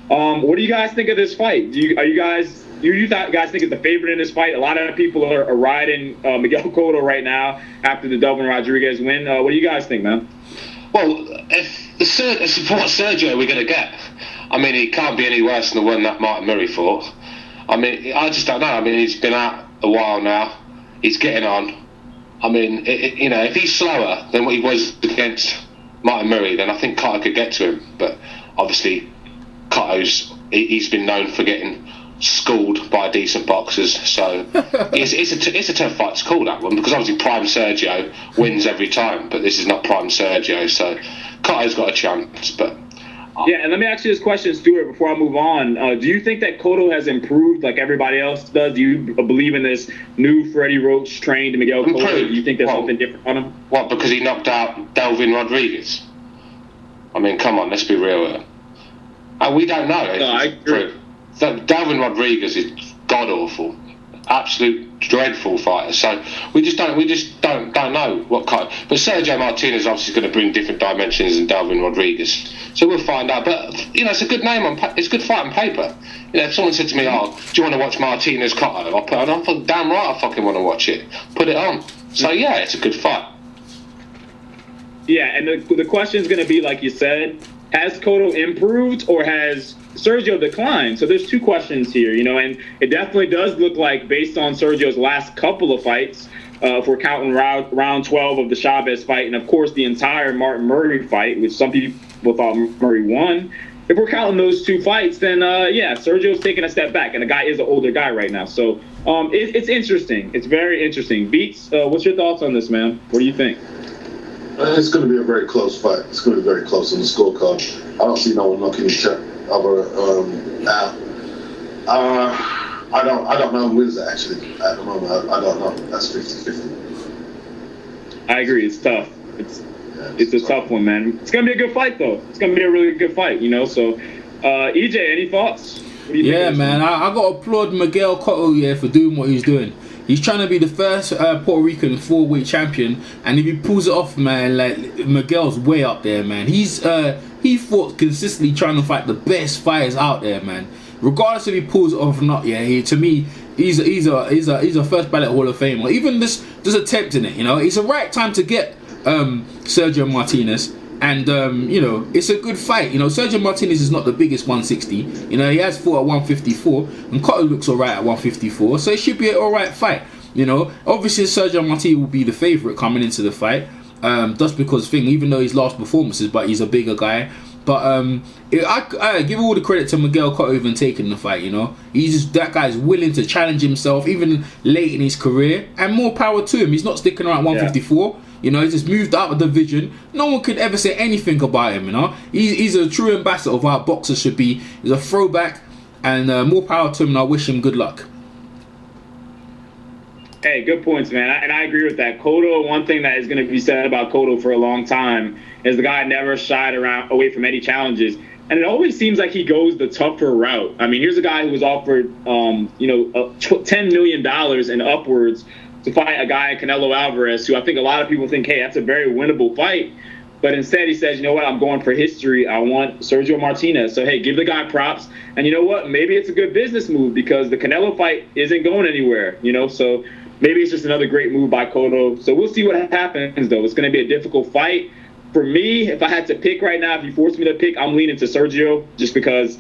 What do you guys think of this fight? Do you guys think it's the favorite in this fight? A lot of people are riding Miguel Cotto right now after the Delvin Rodriguez win. What do you guys think, man? Well, if the support Sergio we're going to get, I mean, he can't be any worse than the one that Martin Murray fought. I mean, I just don't know. I mean, he's been out a while now. He's getting on. I mean, if he's slower than what he was against Martin Murray, then I think Cotto could get to him. But obviously, he's been known for getting schooled by decent boxers. So it's a tough fight to call, that one, because obviously Prime Sergio wins every time, but this is not Prime Sergio. So Cotto's got a chance, but. Yeah, and let me ask you this question, Stuart, before I move on. Do you think that Cotto has improved like everybody else does? Do you believe in this new Freddie Roach-trained Miguel Cotto? Do you think there's something different on him? What, because he knocked out Delvin Rodriguez? I mean, come on, let's be real. We don't know. No, I agree. Delvin Rodriguez is god-awful. Absolute dreadful fighter. So we just don't know what kind. But Sergio Martinez obviously is going to bring different dimensions than Delvin Rodriguez. So we'll find out. But it's a good name it's a good fight on paper. If someone said to me, "Oh, do you want to watch Martinez Cotto?" I'll put it on. Damn right, I fucking want to watch it. Put it on. So yeah, it's a good fight. Yeah, and the question is going to be, like you said, has Cotto improved, or has Sergio declined. So there's two questions here, and it definitely does look like, based on Sergio's last couple of fights, if we're counting round 12 of the Chavez fight, and of course the entire Martin Murray fight, which some people thought Murray won. If we're counting those two fights, then Sergio's taking a step back, and the guy is an older guy right now. So it's interesting. It's very interesting. Beats, what's your thoughts on this, man? What do you think? It's going to be a very close fight. It's going to be very close on the scorecard. I don't see no one knocking each other out. I don't know who wins it, actually, at the moment. I don't know. That's 50-50. I agree. It's tough. It's a tough one, man. It's going to be a good fight, though. It's going to be a really good fight, So, EJ, any thoughts? What do you think man. I got to applaud Miguel Cotto for doing what he's doing. He's trying to be the first Puerto Rican 4-weight champion, and if he pulls it off, man, like Miguel's way up there, man. He fought consistently trying to fight the best fighters out there, man. Regardless if he pulls it off or not, to me, he's a first ballot Hall of Famer. Even this attempting it, it's the right time to get Sergio Martinez. And, it's a good fight. Sergio Martinez is not the biggest 160. He has fought at 154. And Cotto looks alright at 154. So it should be an alright fight. Obviously Sergio Martinez will be the favourite coming into the fight. Just because even though he's lost performances, but he's a bigger guy. But I give all the credit to Miguel Cotto even taking the fight, that guy's willing to challenge himself, even late in his career. And more power to him. He's not sticking around 154. Yeah. He just moved out of the division. No one could ever say anything about him, He's a true ambassador of how boxers should be. He's a throwback, and more power to him, and I wish him good luck. Hey, good points, man. And I agree with that. Cotto, one thing that is going to be said about Cotto for a long time is the guy never shied away from any challenges. And it always seems like he goes the tougher route. I mean, here's a guy who was offered, $10 million and upwards to fight a guy, Canelo Alvarez, who I think a lot of people think, hey, that's a very winnable fight. But instead he says, you know what, I'm going for history. I want Sergio Martinez. So, hey, give the guy props. And you know what? Maybe it's a good business move because the Canelo fight isn't going anywhere, So maybe it's just another great move by Cotto. So we'll see what happens, though. It's going to be a difficult fight. For me, if I had to pick right now, if you force me to pick, I'm leaning to Sergio just because,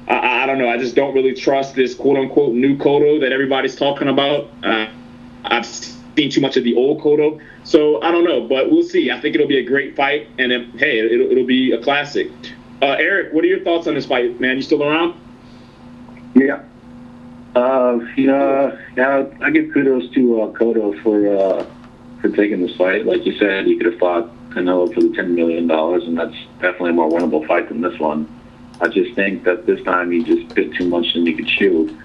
I don't know, I just don't really trust this quote-unquote new Cotto that everybody's talking about. I've seen too much of the old Cotto, so I don't know, but we'll see. I think it'll be a great fight, and it'll be a classic. Eric, what are your thoughts on this fight, man? You still around? Yeah. I give kudos to Cotto for taking this fight. Like you said, he could have fought Canelo for the $10 million, and that's definitely a more winnable fight than this one. I just think that this time he just bit too much than he could chew.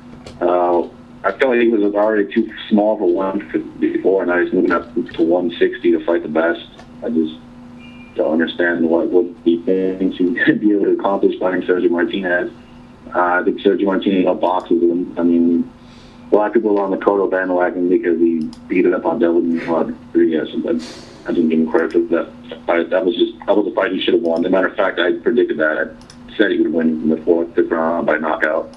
I felt like he was already too small for 154, and now he's moving up to 160 to fight the best. I just don't understand what he thinks he's going to be able to accomplish fighting Sergio Martinez. I think Sergio Martinez outboxes him. I mean, a lot of people are on the Cotto bandwagon because he beat it up on Devin Rodriguez, but I didn't give him credit for that fight. That was a fight he should have won. As a matter of fact, I predicted that. I said he would win in the fifth round by knockout.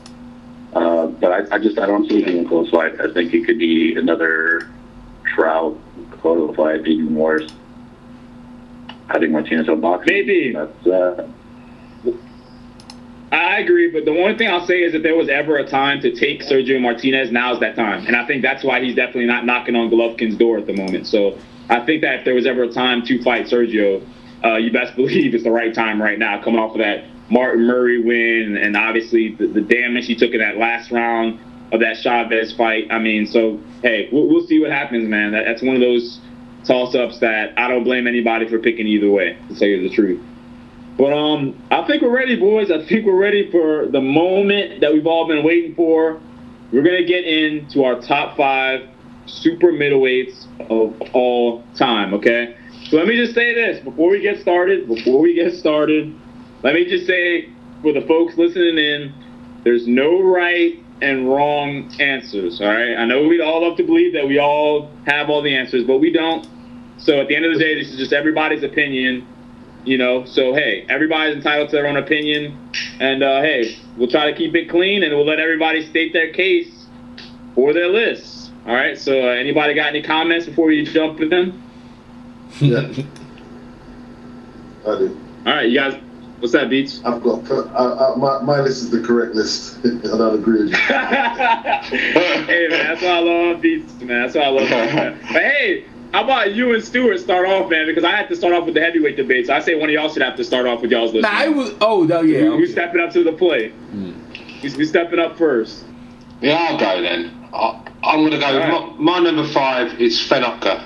But I don't see it being a close fight. I think it could be another Trout Cotto fight, even worse. I think Martinez outboxing. Maybe. I agree, but the one thing I'll say is if there was ever a time to take Sergio Martinez, now's that time. And I think that's why he's definitely not knocking on Golovkin's door at the moment. So I think that if there was ever a time to fight Sergio, you best believe it's the right time right now, coming off of that Martin Murray win and obviously the damage he took in that last round of that Chavez fight. I mean, so, hey, we'll see what happens, man. That's one of those toss-ups that I don't blame anybody for picking either way, to tell you the truth. But I think we're ready, boys. I think we're ready for the moment that we've all been waiting for. We're going to get into our top 5 super middleweights of all time, okay? So let me just say this before we get started. Let me just say, for the folks listening in, there's no right and wrong answers, all right? I know we'd all love to believe that we all have all the answers, but we don't. So at the end of the day, this is just everybody's opinion, So, hey, everybody's entitled to their own opinion. And, hey, we'll try to keep it clean, and we'll let everybody state their case for their lists, all right? So anybody got any comments before you jump in? Yeah. I do. All right, you guys. What's that, Beats? I've got my list is the correct list, and I'll agree with you. Hey, man, that's why I love Beats, man. That's why I love Beats, man. But hey, how about you and Stuart start off, man? Because I had to start off with the heavyweight debate, so I say one of y'all should have to start off with y'all's list. Nah, I was. Oh, no, yeah. Who's Okay. stepping up to the plate? Who's stepping up first? Yeah, I'll go then. I'm going to go. Right. My number 5 is Fenocka.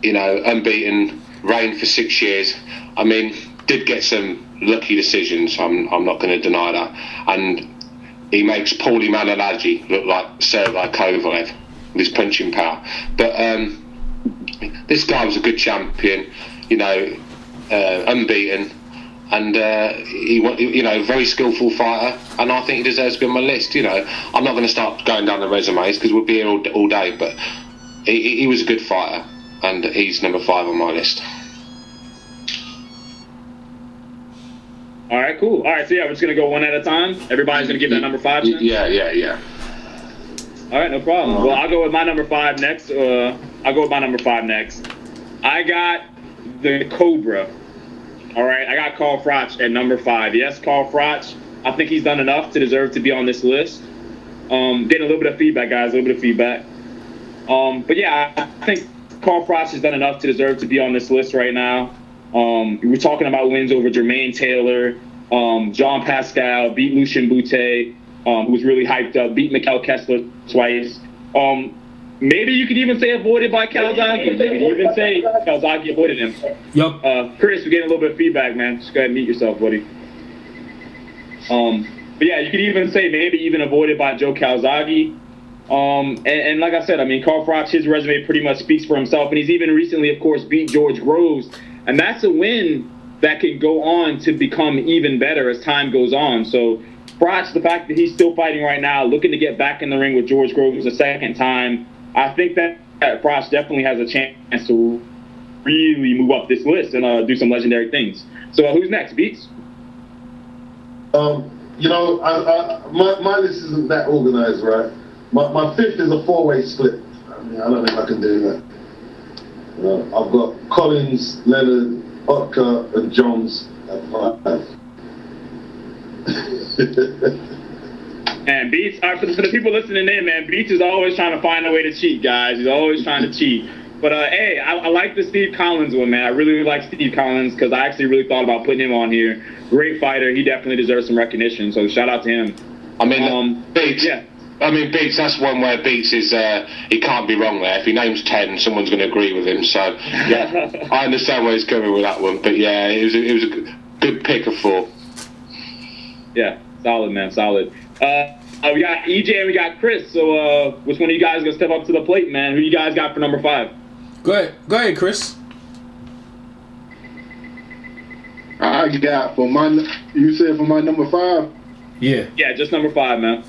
Unbeaten, reigned for 6 years. I mean, did get some lucky decisions. I'm not going to deny that. And he makes Paulie Malignaggi look like Sergei Kovalev with his punching power. But this guy was a good champion. Unbeaten. And very skillful fighter, and I think he deserves to be on my list. I'm not going to start going down the resumes because we'll be here all day. But he was a good fighter, and he's number 5 on my list. All right, cool. All right, so yeah, we're just gonna go one at a time. Everybody's gonna give that number 5. Then? Yeah. All right, no problem. Well, I'll go with my number 5 next. I got the Cobra. All right, I got Carl Froch at number 5. Yes, Carl Froch. I think he's done enough to deserve to be on this list. Getting a little bit of feedback, guys. A little bit of feedback. But yeah, I think Carl Froch has done enough to deserve to be on this list right now. We're talking about wins over Jermaine Taylor, John Pascal, beat Lucien Boutte, who was really hyped up, beat Mikkel Kessler twice. Maybe you could even say avoided by Calzaghe. Maybe you even say Calzaghe avoided him. Yup. Chris, we're getting a little bit of feedback, man. Just go ahead and mute yourself, buddy. But yeah, you could even say maybe even avoided by Joe Calzaghe. And like I said, I mean, Carl Froch, his resume pretty much speaks for himself. And he's even recently, of course, beat George Groves. And that's a win that can go on to become even better as time goes on. So Froch, the fact that he's still fighting right now, looking to get back in the ring with George Groves a second time, I think that Froch definitely has a chance to really move up this list and do some legendary things. So who's next, Beats? My list isn't that organized, right? My 5th is a 4-way split. I mean, I don't think I can do that. I've got Collins, Leonard, Otka, and Jones at 5. And Beats, for the people listening in, man, Beats is always trying to find a way to cheat, guys. He's always trying to cheat. But, hey, I like the Steve Collins one, man. I really like Steve Collins because I actually really thought about putting him on here. Great fighter. He definitely deserves some recognition, so shout out to him. I mean, Beats. Yeah. I mean, Beats, that's one where Beats is, he can't be wrong there. If he names 10, someone's going to agree with him. So, yeah, I understand where he's coming with that one. But, yeah, it was a good pick of 4. Yeah, solid, man, solid. We got EJ and we got Chris. So, which one of you guys going to step up to the plate, man? Who you guys got for number 5? Go ahead, Chris. I got you said for my number 5? Yeah. Yeah, just number 5, man.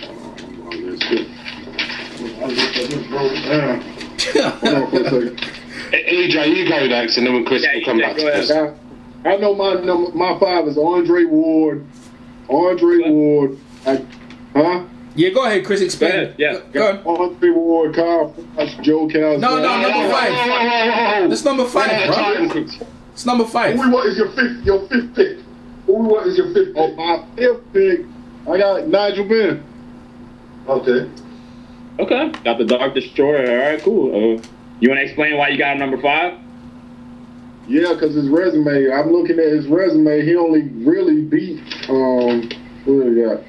Hold on for a second. EJ, you go next, and then when Chris Yeah, will come EJ, back go to us. ahead. I know my 5 is Andre Ward. Huh? Yeah, go ahead, Chris. Explain. Go ahead, yeah. Go on. Andre Ward, Carl Froch, Joe Calzaghe. No, number 5. That's number 5, bro. It's number 5. All we want is your fifth pick. All we want is your 5th Oh, pick. my 5th pick, I got Nigel Benn. Okay. Okay, got the Dark Destroyer. All right, cool. You want to explain why you got him number 5? Yeah, because his resume, I'm looking at his resume, he only really beat, who do we got?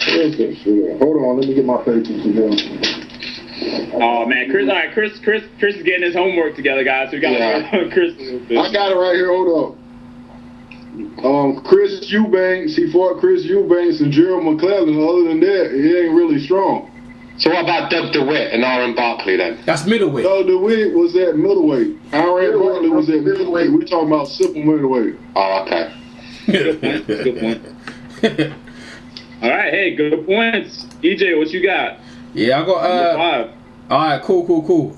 Where's that shit? Hold on, let me get my papers together. Oh man, Chris! All right, Chris is getting his homework together, guys. So we got Chris. I got it right here. Hold up. Chris Eubanks. He fought Chris Eubanks and Gerald McClellan. Other than that, he ain't really strong. So what about Doug DeWitt and Aaron Barkley then? That's middleweight. Doug DeWitt was at middleweight. Aaron Barkley was at middleweight. We're talking about simple middleweight. Oh, okay. Good point. All right, hey, good points. EJ, what you got? Yeah, I got Number 5. All right, cool.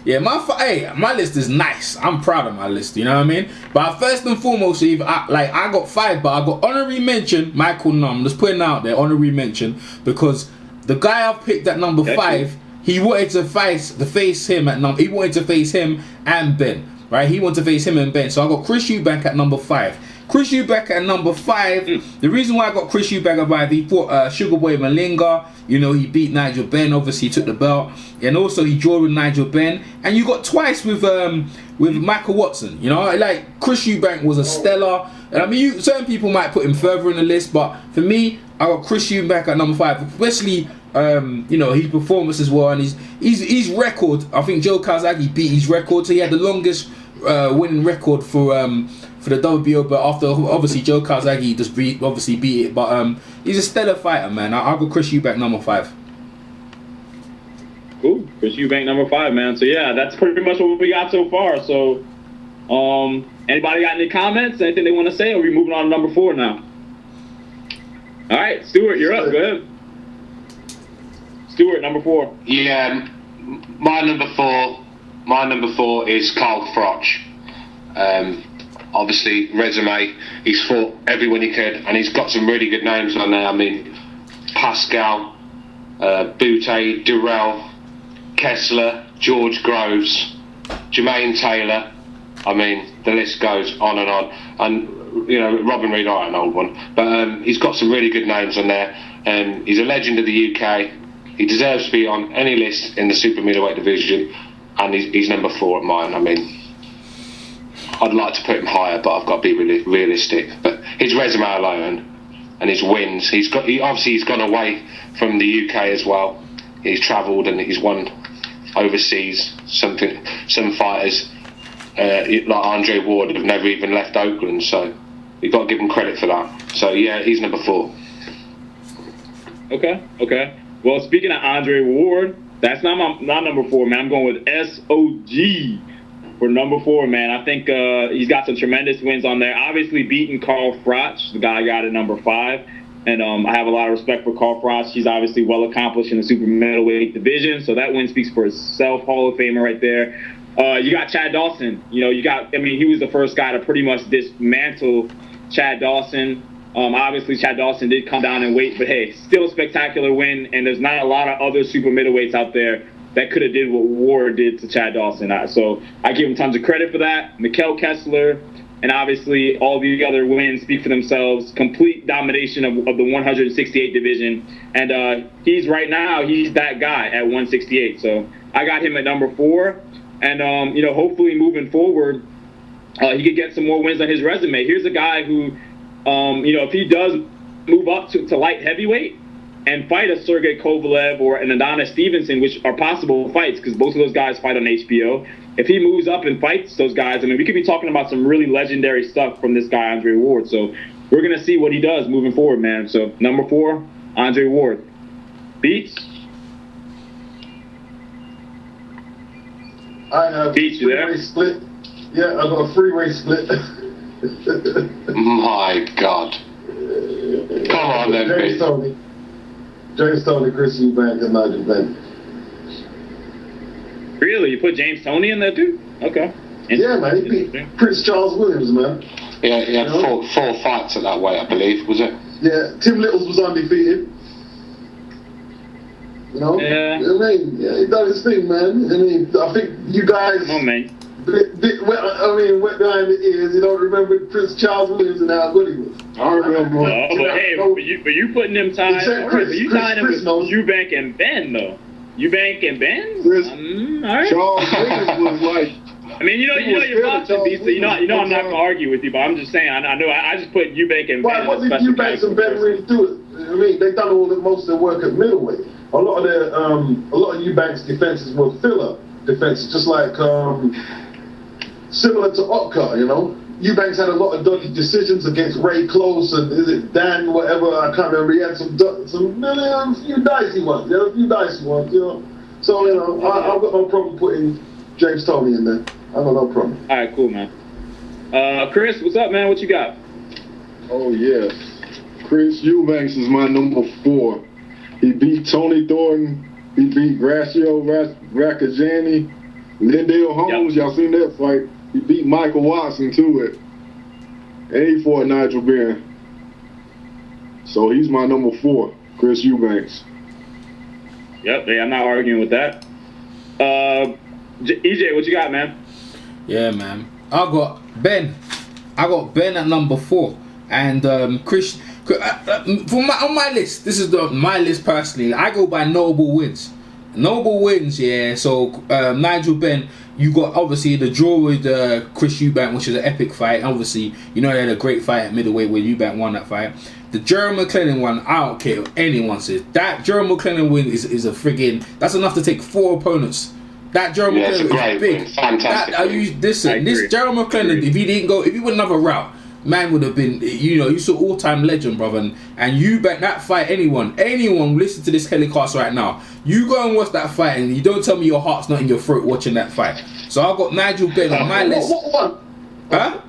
Yeah, my list is nice. I'm proud of my list. You know what I mean? But first and foremost, Steve, I got 5, but I got honorary mention Michael Nunn. Just putting out there honorary mention because the guy I picked at number 5, he wanted to face him at number. He wanted to face him and Ben. right? He wants to face him and Ben. So I got Chris Eubank at number 5. Chris Eubank at number 5. The reason why I got Chris Eubank at 5, he fought Sugar Boy Malinga. You know, he beat Nigel Benn. Obviously, he took the belt, and also he drew with Nigel Benn. And you got twice with Michael Watson. You know, like Chris Eubank was a stellar. And I mean, certain people might put him further in the list, but for me, I got Chris Eubank at number 5, especially. You know, his performance as well, and his record. I think Joe Calzaghe beat his record, so he had the longest winning record for the WBO. But after obviously Joe Calzaghe just beat it. But he's a stellar fighter, man. I'll go Chris Eubank number 5. Cool, Chris Eubank number 5, man. So yeah, that's pretty much what we got so far. So, anybody got any comments? Anything they want to say? Or are we moving on to number 4 now? All right, Stuart, you're up. Go ahead. Stuart, number 4. Yeah, my number four is Carl Froch. Obviously, resume, he's fought everyone he could, and he's got some really good names on there. I mean, Pascal, Boutte, Durrell, Kessler, George Groves, Jermaine Taylor. I mean, the list goes on and on. And, you know, Robin Reed, an old one. But he's got some really good names on there. He's a legend of the UK. He deserves to be on any list in the super middleweight division, and he's number 4 at mine. I mean, I'd like to put him higher, but I've got to be really realistic. But his resume alone and his wins, he's gone away from the UK as well. He's travelled and he's won overseas. Some fighters like Andre Ward have never even left Oakland, so you've got to give him credit for that. So yeah, he's number 4. Okay. Well, speaking of Andre Ward, that's not number 4, man. I'm going with SOG for number 4, man. I think he's got some tremendous wins on there. Obviously beating Carl Froch, the guy I got at number 5. And I have a lot of respect for Carl Froch. He's obviously well accomplished in the super middleweight division. So that win speaks for itself. Hall of Famer right there. You got Chad Dawson. You know, he was the first guy to pretty much dismantle Chad Dawson. Obviously, Chad Dawson did come down in weight, but hey, still a spectacular win, and there's not a lot of other super middleweights out there that could have did what Ward did to Chad Dawson. So I give him tons of credit for that. Mikkel Kessler, and obviously all the other wins speak for themselves. Complete domination of the 168 division, and he's that guy at 168. So I got him at number 4, and you know, hopefully moving forward, he could get some more wins on his resume. Here's a guy who. You know, if he does move up to light heavyweight and fight a Sergey Kovalev or an Adonis Stevenson, which are possible fights because both of those guys fight on HBO, if he moves up and fights those guys, I mean, we could be talking about some really legendary stuff from this guy, Andre Ward. So we're going to see what he does moving forward, man. So number 4, Andre Ward. Beats? I have Beats, you there? Split. Yeah, I got a 3-way split. My God. Come on then, James Toney, Chris Eubank, and Nigel Benn. Really? You put James Toney in there too? Okay. Yeah, man. He beat Prince Charles Williams, man. Yeah, he had four fights at that weight, I believe, was it? Yeah, Tim Littles was undefeated. You know? Yeah. I mean, he done his thing, man. I mean, I think you guys... Come on, man. wet behind the ears. You don't remember Prince Charles Williams and how good he was. I remember. But you putting them tying him with Eubank and Ben though. Eubank and Ben. All right. Charles Williams was like. I mean, you know you're boxing, B, so you know I'm not gonna argue with you, but I'm just saying I just put Eubank and Ben. Why wasn't Eubank and Ben really do it? I mean, they done most of their work at middleweight. A lot of Eubank's defenses were filler defenses, just like similar to Otka, you know. Eubanks had a lot of dodgy decisions against Ray Close and is it Dan whatever, I can't remember. He had some few dicey ones, you know. So you know, I've got no problem putting James Toney in there. I've got no problem. All right, cool, man. Chris, what's up, man? What you got? Oh yes, Chris Eubanks is my number 4. He beat Tony Thornton. He beat Gracio Rakhajani, Lindale Holmes. Yep. Y'all seen that fight? He beat Michael Watson to it. And he fought Nigel Benn. So he's my number 4, Chris Eubanks. Yep, I'm not arguing with that. EJ, what you got, man? Yeah, man. I got Ben at number 4, and Chris. On my list, this is my list personally. I go by notable wins. Notable wins, yeah. So Nigel Benn, you got obviously the draw with Chris Eubank, which is an epic fight. Obviously, you know they had a great fight at middleweight where Eubank won that fight. The Gerald McClellan one, I don't care what anyone says. That Gerald McClellan win is a friggin'. That's enough to take 4 opponents. That Gerald McClellan is big. Fantastic. This Gerald McClellan, if he wouldn't have a route, man would have been, you saw all-time legend, brother. And you bet that fight, anyone listen to this telecast right now, you go and watch that fight and you don't tell me your heart's not in your throat watching that fight. So I've got Nigel Benn on my list. What? Huh?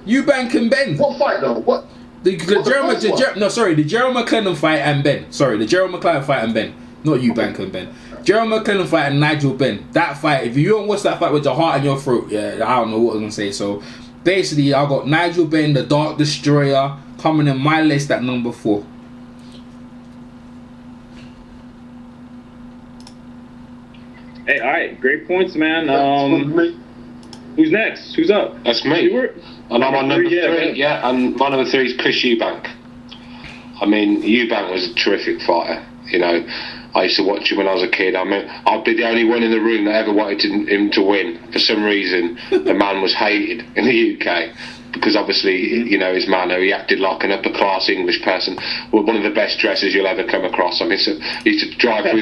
Eubank and Ben. What fight though? What? The Gerald McClellan fight and Ben. Sorry, the Gerald McClellan fight and Ben. Not Eubank and Ben. Gerald McClellan fight and Nigel Benn. That fight, if you don't watch that fight with your heart in your throat, yeah, I don't know what I'm going to say. So basically, I got Nigel Benn, the Dark Destroyer, coming in my list at number 4. Hey, all right, great points, man. Who's next? Who's up? That's me. And I'm on number 3. Yeah, and my number 3 is Chris Eubank. I mean, Eubank was a terrific fighter. I used to watch him when I was a kid. I mean, I'd be the only one in the room that ever wanted him to win. For some reason, the man was hated in the UK because obviously, his manner. He acted like an upper-class English person. Well, one of the best dressers you'll ever come across. I mean, so he used to drive through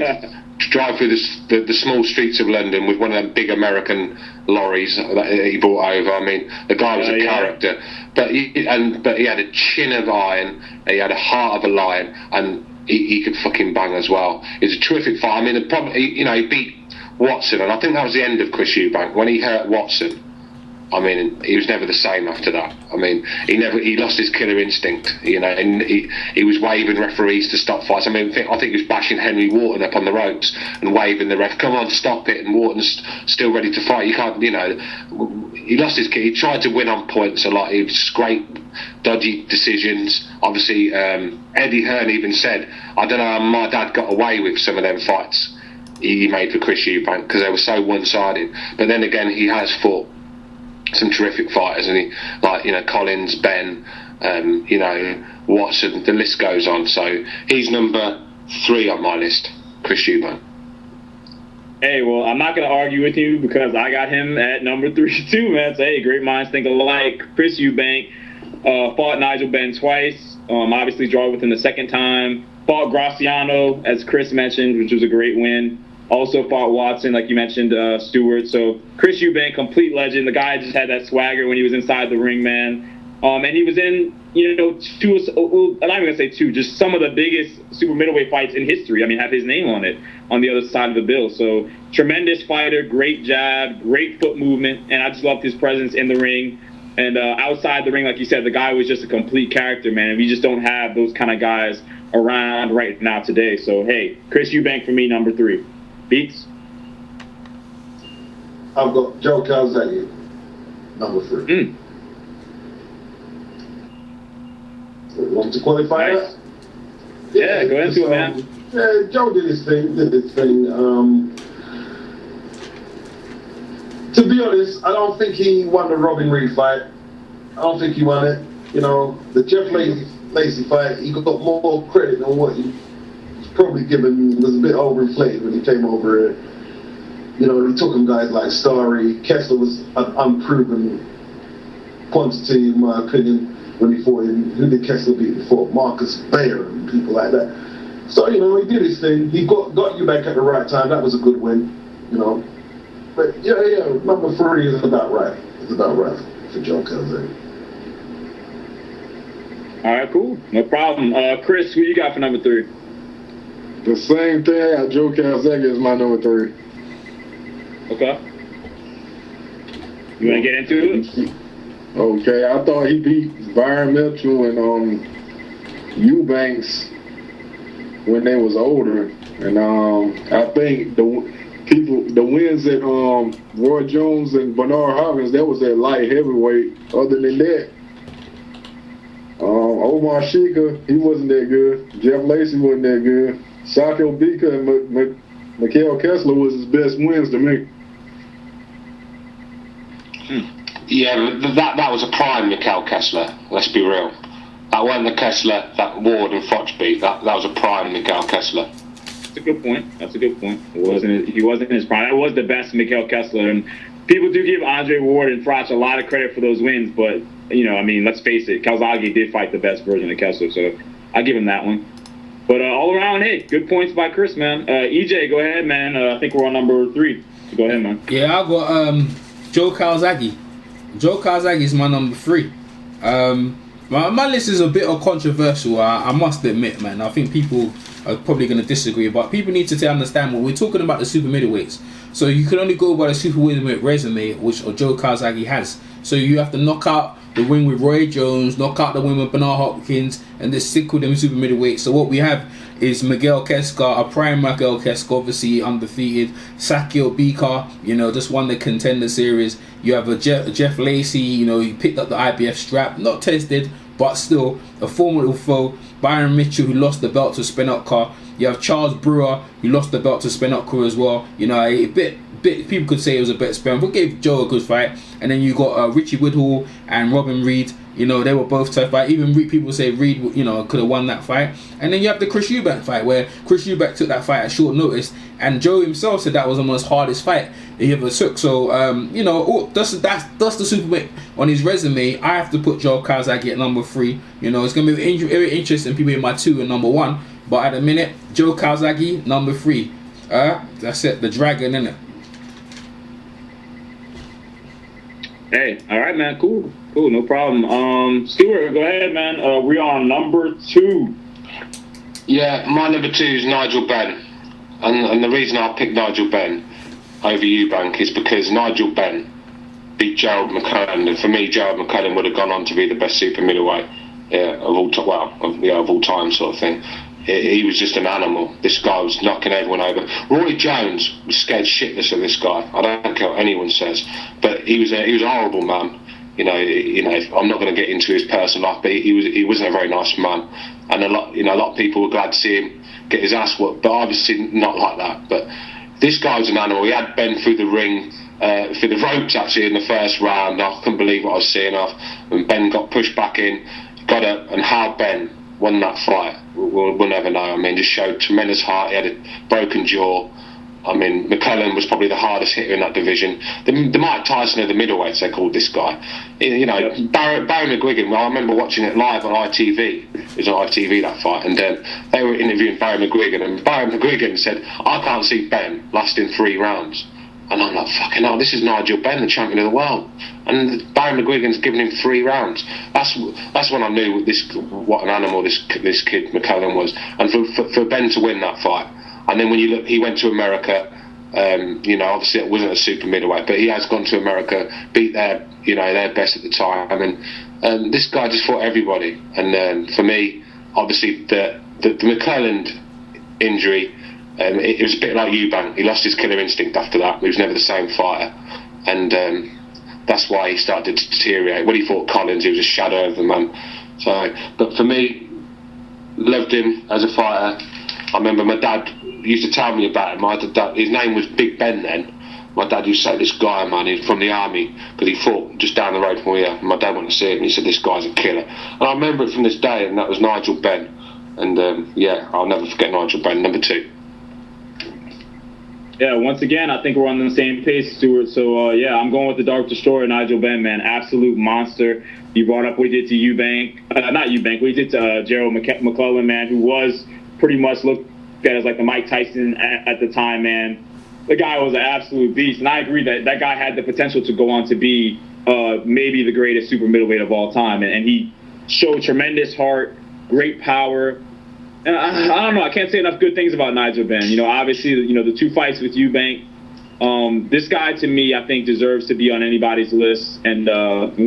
the small streets of London with one of them big American lorries that he brought over. I mean, the guy was a character, but he had a chin of iron. He had a heart of a lion, and he could fucking bang as well. It's a terrific fight. I mean, he beat Watson, and I think that was the end of Chris Eubank when he hurt Watson. I mean, he was never the same after that. I mean, he lost his killer instinct, and he was waving referees to stop fights. I mean, I think he was bashing Henry Wharton up on the ropes and waving the ref, come on, stop it, and Wharton's still ready to fight. You can't, he lost his kid. He tried to win on points a lot. He was great, dodgy decisions. Obviously, Eddie Hearn even said, I don't know how my dad got away with some of them fights he made for Chris Eubank because they were so one-sided. But then again, he has fought some terrific fighters, and Collins, Ben, Watson, the list goes on. So he's number 3 on my list, Chris Eubank. Hey, well, I'm not going to argue with you because I got him at number 3 too, man. So, hey, great minds think alike. Chris Eubank fought Nigel Benn twice, obviously draw with him the second time. Fought Graciano, as Chris mentioned, which was a great win. Also fought Watson, like you mentioned, Stewart. So Chris Eubank, complete legend. The guy just had that swagger when he was inside the ring, man. And he was in, two, I'm not even going to say 2, just some of the biggest super middleweight fights in history. I mean, have his name on it on the other side of the bill. So tremendous fighter, great jab, great foot movement, and I just loved his presence in the ring. And outside the ring, like you said, the guy was just a complete character, man. And we just don't have those kind of guys around right now today. So, hey, Chris Eubank for me, number 3. Beats? I've got Joe Calzaghe, number 3. Want to qualify nice. that? Yeah, go into it, man. Yeah, Joe did his thing. To be honest, I don't think he won the Robin Reed fight. I don't think he won it. The Jeff Lacey fight, he got more credit than what he was probably given. Was a bit overinflated when he came over. He took him guys like Starry. Kessler was an unproven quantity, in my opinion, when he fought him. Who did Kessler beat before? Marcus Bayer and people like that. So, he did his thing. He got you back at the right time. That was a good win, But, yeah, number 3 is about right. It's about right for Joe Calzaghe. All right, cool. No problem. Chris, who you got for number 3? The same thing. Joe Calzaghe is my number 3. Okay. You want to get into it? Okay, I thought he beat Byron Mitchell and Eubanks when they was older, and I think the wins at Roy Jones and Bernard Hopkins, that was at light heavyweight. Other than that, Omar Sheikha, he wasn't that good. Jeff Lacey wasn't that good. Sakio Bika and Mikhail Kessler was his best wins to me. Yeah, but that was a prime Mikhail Kessler. Let's be real. That wasn't the Kessler that Ward and Froch beat. That was a prime Mikhail Kessler. That's a good point. He wasn't in his prime. That was the best Mikhail Kessler, and people do give Andre Ward and Froch a lot of credit for those wins, but let's face it, Calzaghe did fight the best version of Kessler, so I give him that one. But all around, hey, good points by Chris, man. EJ, go ahead, man. I think we're on number 3. So go ahead, man. Yeah, I got Joe Calzaghe. Joe Calzaghe is my number 3. My list is a bit controversial, I must admit, man. I think people are probably going to disagree, but people need to understand what we're talking about, the super middleweights. So you can only go by the super middleweight resume, which Joe Calzaghe has. So you have to knock out the win with Roy Jones, knock out the win with Bernard Hopkins, and just stick with them super middleweights. So what we have is Miguel Kescar, a prime Miguel Kescar, obviously undefeated. Sakio Bika, just won the Contender Series. You have a Jeff Lacey, he picked up the IBF strap, not tested, but still a formidable foe. Byron Mitchell, who lost the belt to Spinotka. You have Charles Brewer, who lost the belt to Spinotka as well. A bit people could say it was a better spin, but gave Joe a good fight. And then you got Richie Woodhall and Robin Reed. They were both tough fight. Even people say Reed, could have won that fight. And then you have the Chris Eubank fight, where Chris Eubank took that fight at short notice, and Joe himself said that was the most hardest fight he ever took. So, that's the super on his resume. I have to put Joe Calzaghe at number 3. It's going to be very interesting. People in my 2 and number 1, but at the minute, Joe Calzaghe number 3. That's it. The Dragon, innit? Hey, all right, man. Cool, no problem. Stuart, go ahead, man. We're on number 2. Yeah, my number 2 is Nigel Benn. And the reason I picked Nigel Benn over Eubank is because Nigel Benn beat Gerald McClellan, and for me, Gerald McClellan would have gone on to be the best super middleweight of all time, sort of thing. He was just an animal. This guy was knocking everyone over. Roy Jones was scared shitless of this guy. I don't care what anyone says, but he was a horrible man. I'm not going to get into his personal life, but he wasn't a very nice man, and a lot of people were glad to see him get his ass whooped, but obviously not like that. But this guy was an animal. He had Ben through the ring, through the ropes actually in the first round. I couldn't believe what I was seeing of. And Ben got pushed back in, got up, and how Ben won that fight, we'll never know. I mean, just showed tremendous heart. He had a broken jaw. I mean, McClellan was probably the hardest hitter in that division. The Mike Tyson of the middleweights, they called this guy. Barry McGuigan, well, I remember watching it live on ITV. It was on ITV, that fight. And they were interviewing Barry McGuigan. And Barry McGuigan said, I can't see Ben lasting 3 rounds. And I'm like, fucking hell, this is Nigel Benn, the champion of the world. And Barry McGuigan's giving him 3 rounds. That's when I knew what an animal this kid McClellan was. And for Ben to win that fight. And then when you look, he went to America. Obviously it wasn't a super middleweight, but he has gone to America, beat their best at the time. And this guy just fought everybody. And for me, obviously the McClellan injury, it was a bit like Eubank. He lost his killer instinct after that. He was never the same fighter, and that's why he started to deteriorate. When he fought Collins, he was a shadow of the man. So, but for me, loved him as a fighter. I remember my dad used to tell me about him. His name was Big Ben then. My dad used to say, this guy, man, he's from the army, because he fought just down the road from here. My dad went to see him, and he said, this guy's a killer. And I remember it from this day, and that was Nigel Benn. And I'll never forget Nigel Benn, number 2. Yeah, once again, I think we're on the same page, Stuart. So, I'm going with the Dark Destroyer, Nigel Benn, man. Absolute monster. You brought up what he did to Eubank. Not Eubank, what he did to Gerald McClellan, man, who was pretty much looked at as like the Mike Tyson at the time, man. The guy was an absolute beast. And I agree that guy had the potential to go on to be maybe the greatest super middleweight of all time. And he showed tremendous heart, great power. And I don't know, I can't say enough good things about Nigel Benn. Obviously, the 2 fights with Eubank. This guy, to me, I think deserves to be on anybody's list, and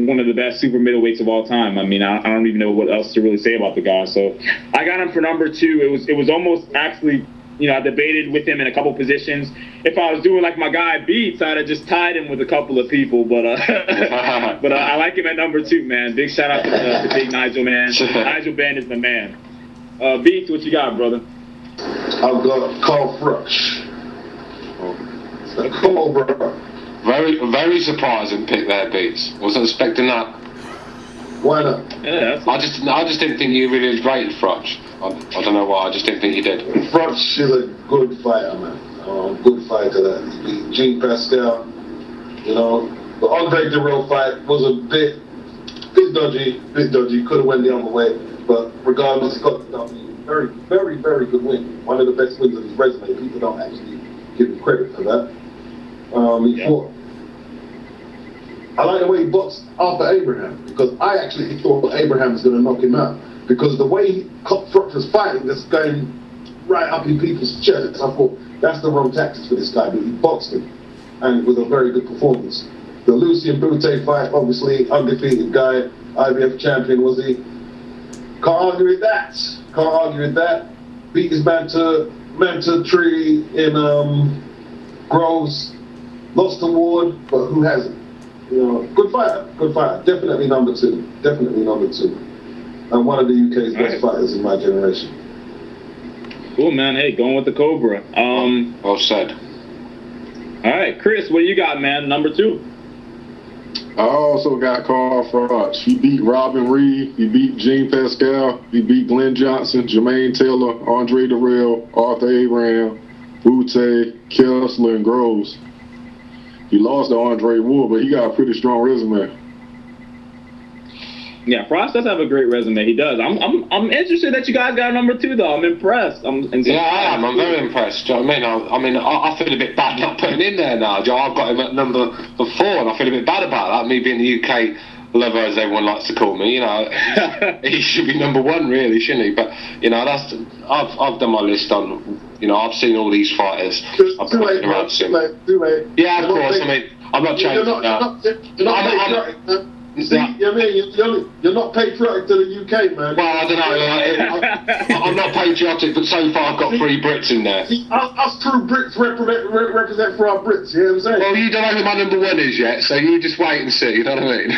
one of the best super middleweights of all time. I mean, I don't even know what else to really say about the guy. So I got him for number 2. It was almost actually, I debated with him in a couple positions. If I was doing like my guy Beats, I'd have just tied him with a couple of people. But I like him at number 2, man. Big shout out to Big Nigel, man. Nigel Benn is the man. Beats, what you got, brother? I've got Carl Froch. Come on, bro. very surprising pick there, Beats. Wasn't expecting that. Why not? Yeah, I just didn't think you really rated Frotch. I don't know why. I just didn't think you did. Frotch is a good fighter, man. Good fighter. That he beat Jean Pascal. You know, the Andre Dirrell fight was a bit dodgy. Could have went the other way, but regardless, he got the W. Very, very, very good win. One of the best wins of his resume. People don't actually give him credit for that. He fought. I like the way he boxed after Abraham, because I actually thought Abraham was going to knock him out, because the way Frotch was fighting, just going right up in people's chests, I thought that's the wrong tactics for this guy, but he boxed him, and with a very good performance. The Lucien Bute fight, obviously undefeated guy, IBF champion was he. Can't argue with that. Beat his man to Tree in Groves, lost to Ward, but who hasn't? You know, good fighter. Definitely number two. And one of the UK's best fighters in my generation. cool, man. Hey, going with the Cobra. Well said. All right, Chris, what do you got, man? Number 2. I also got Carl Frotch. He beat Robin Reed. He beat Jean Pascal. He beat Glenn Johnson, Jermaine Taylor, Andre Dirrell, Arthur Abraham, Bute, Kessler, and Groves. He lost to Andre Ward, but he got a pretty strong resume. Yeah, Frost does have a great resume. He does. I'm interested that you guys got number 2, though. I'm impressed. Yeah, I am. I'm very impressed. Do you know what I mean? I feel a bit bad not putting him in there now. Joe, I've got him at number 4, and I feel a bit bad about that. Me being the UK lover, as everyone likes to call me. You know, he should be number 1, really, shouldn't he? But you know, I've done my list on. You know, I've seen all these fighters. I've been around him. Yeah, of course. I mean, I'm not changing that. See, I mean, you're not patriotic to the UK, man. Well, I don't know. I'm not patriotic, but so far I've got 3 Brits in there. See, us true Brits represent for our Brits, you know what I'm saying? Well, you don't know who my number 1 is yet, so you just wait and see, you know what I mean?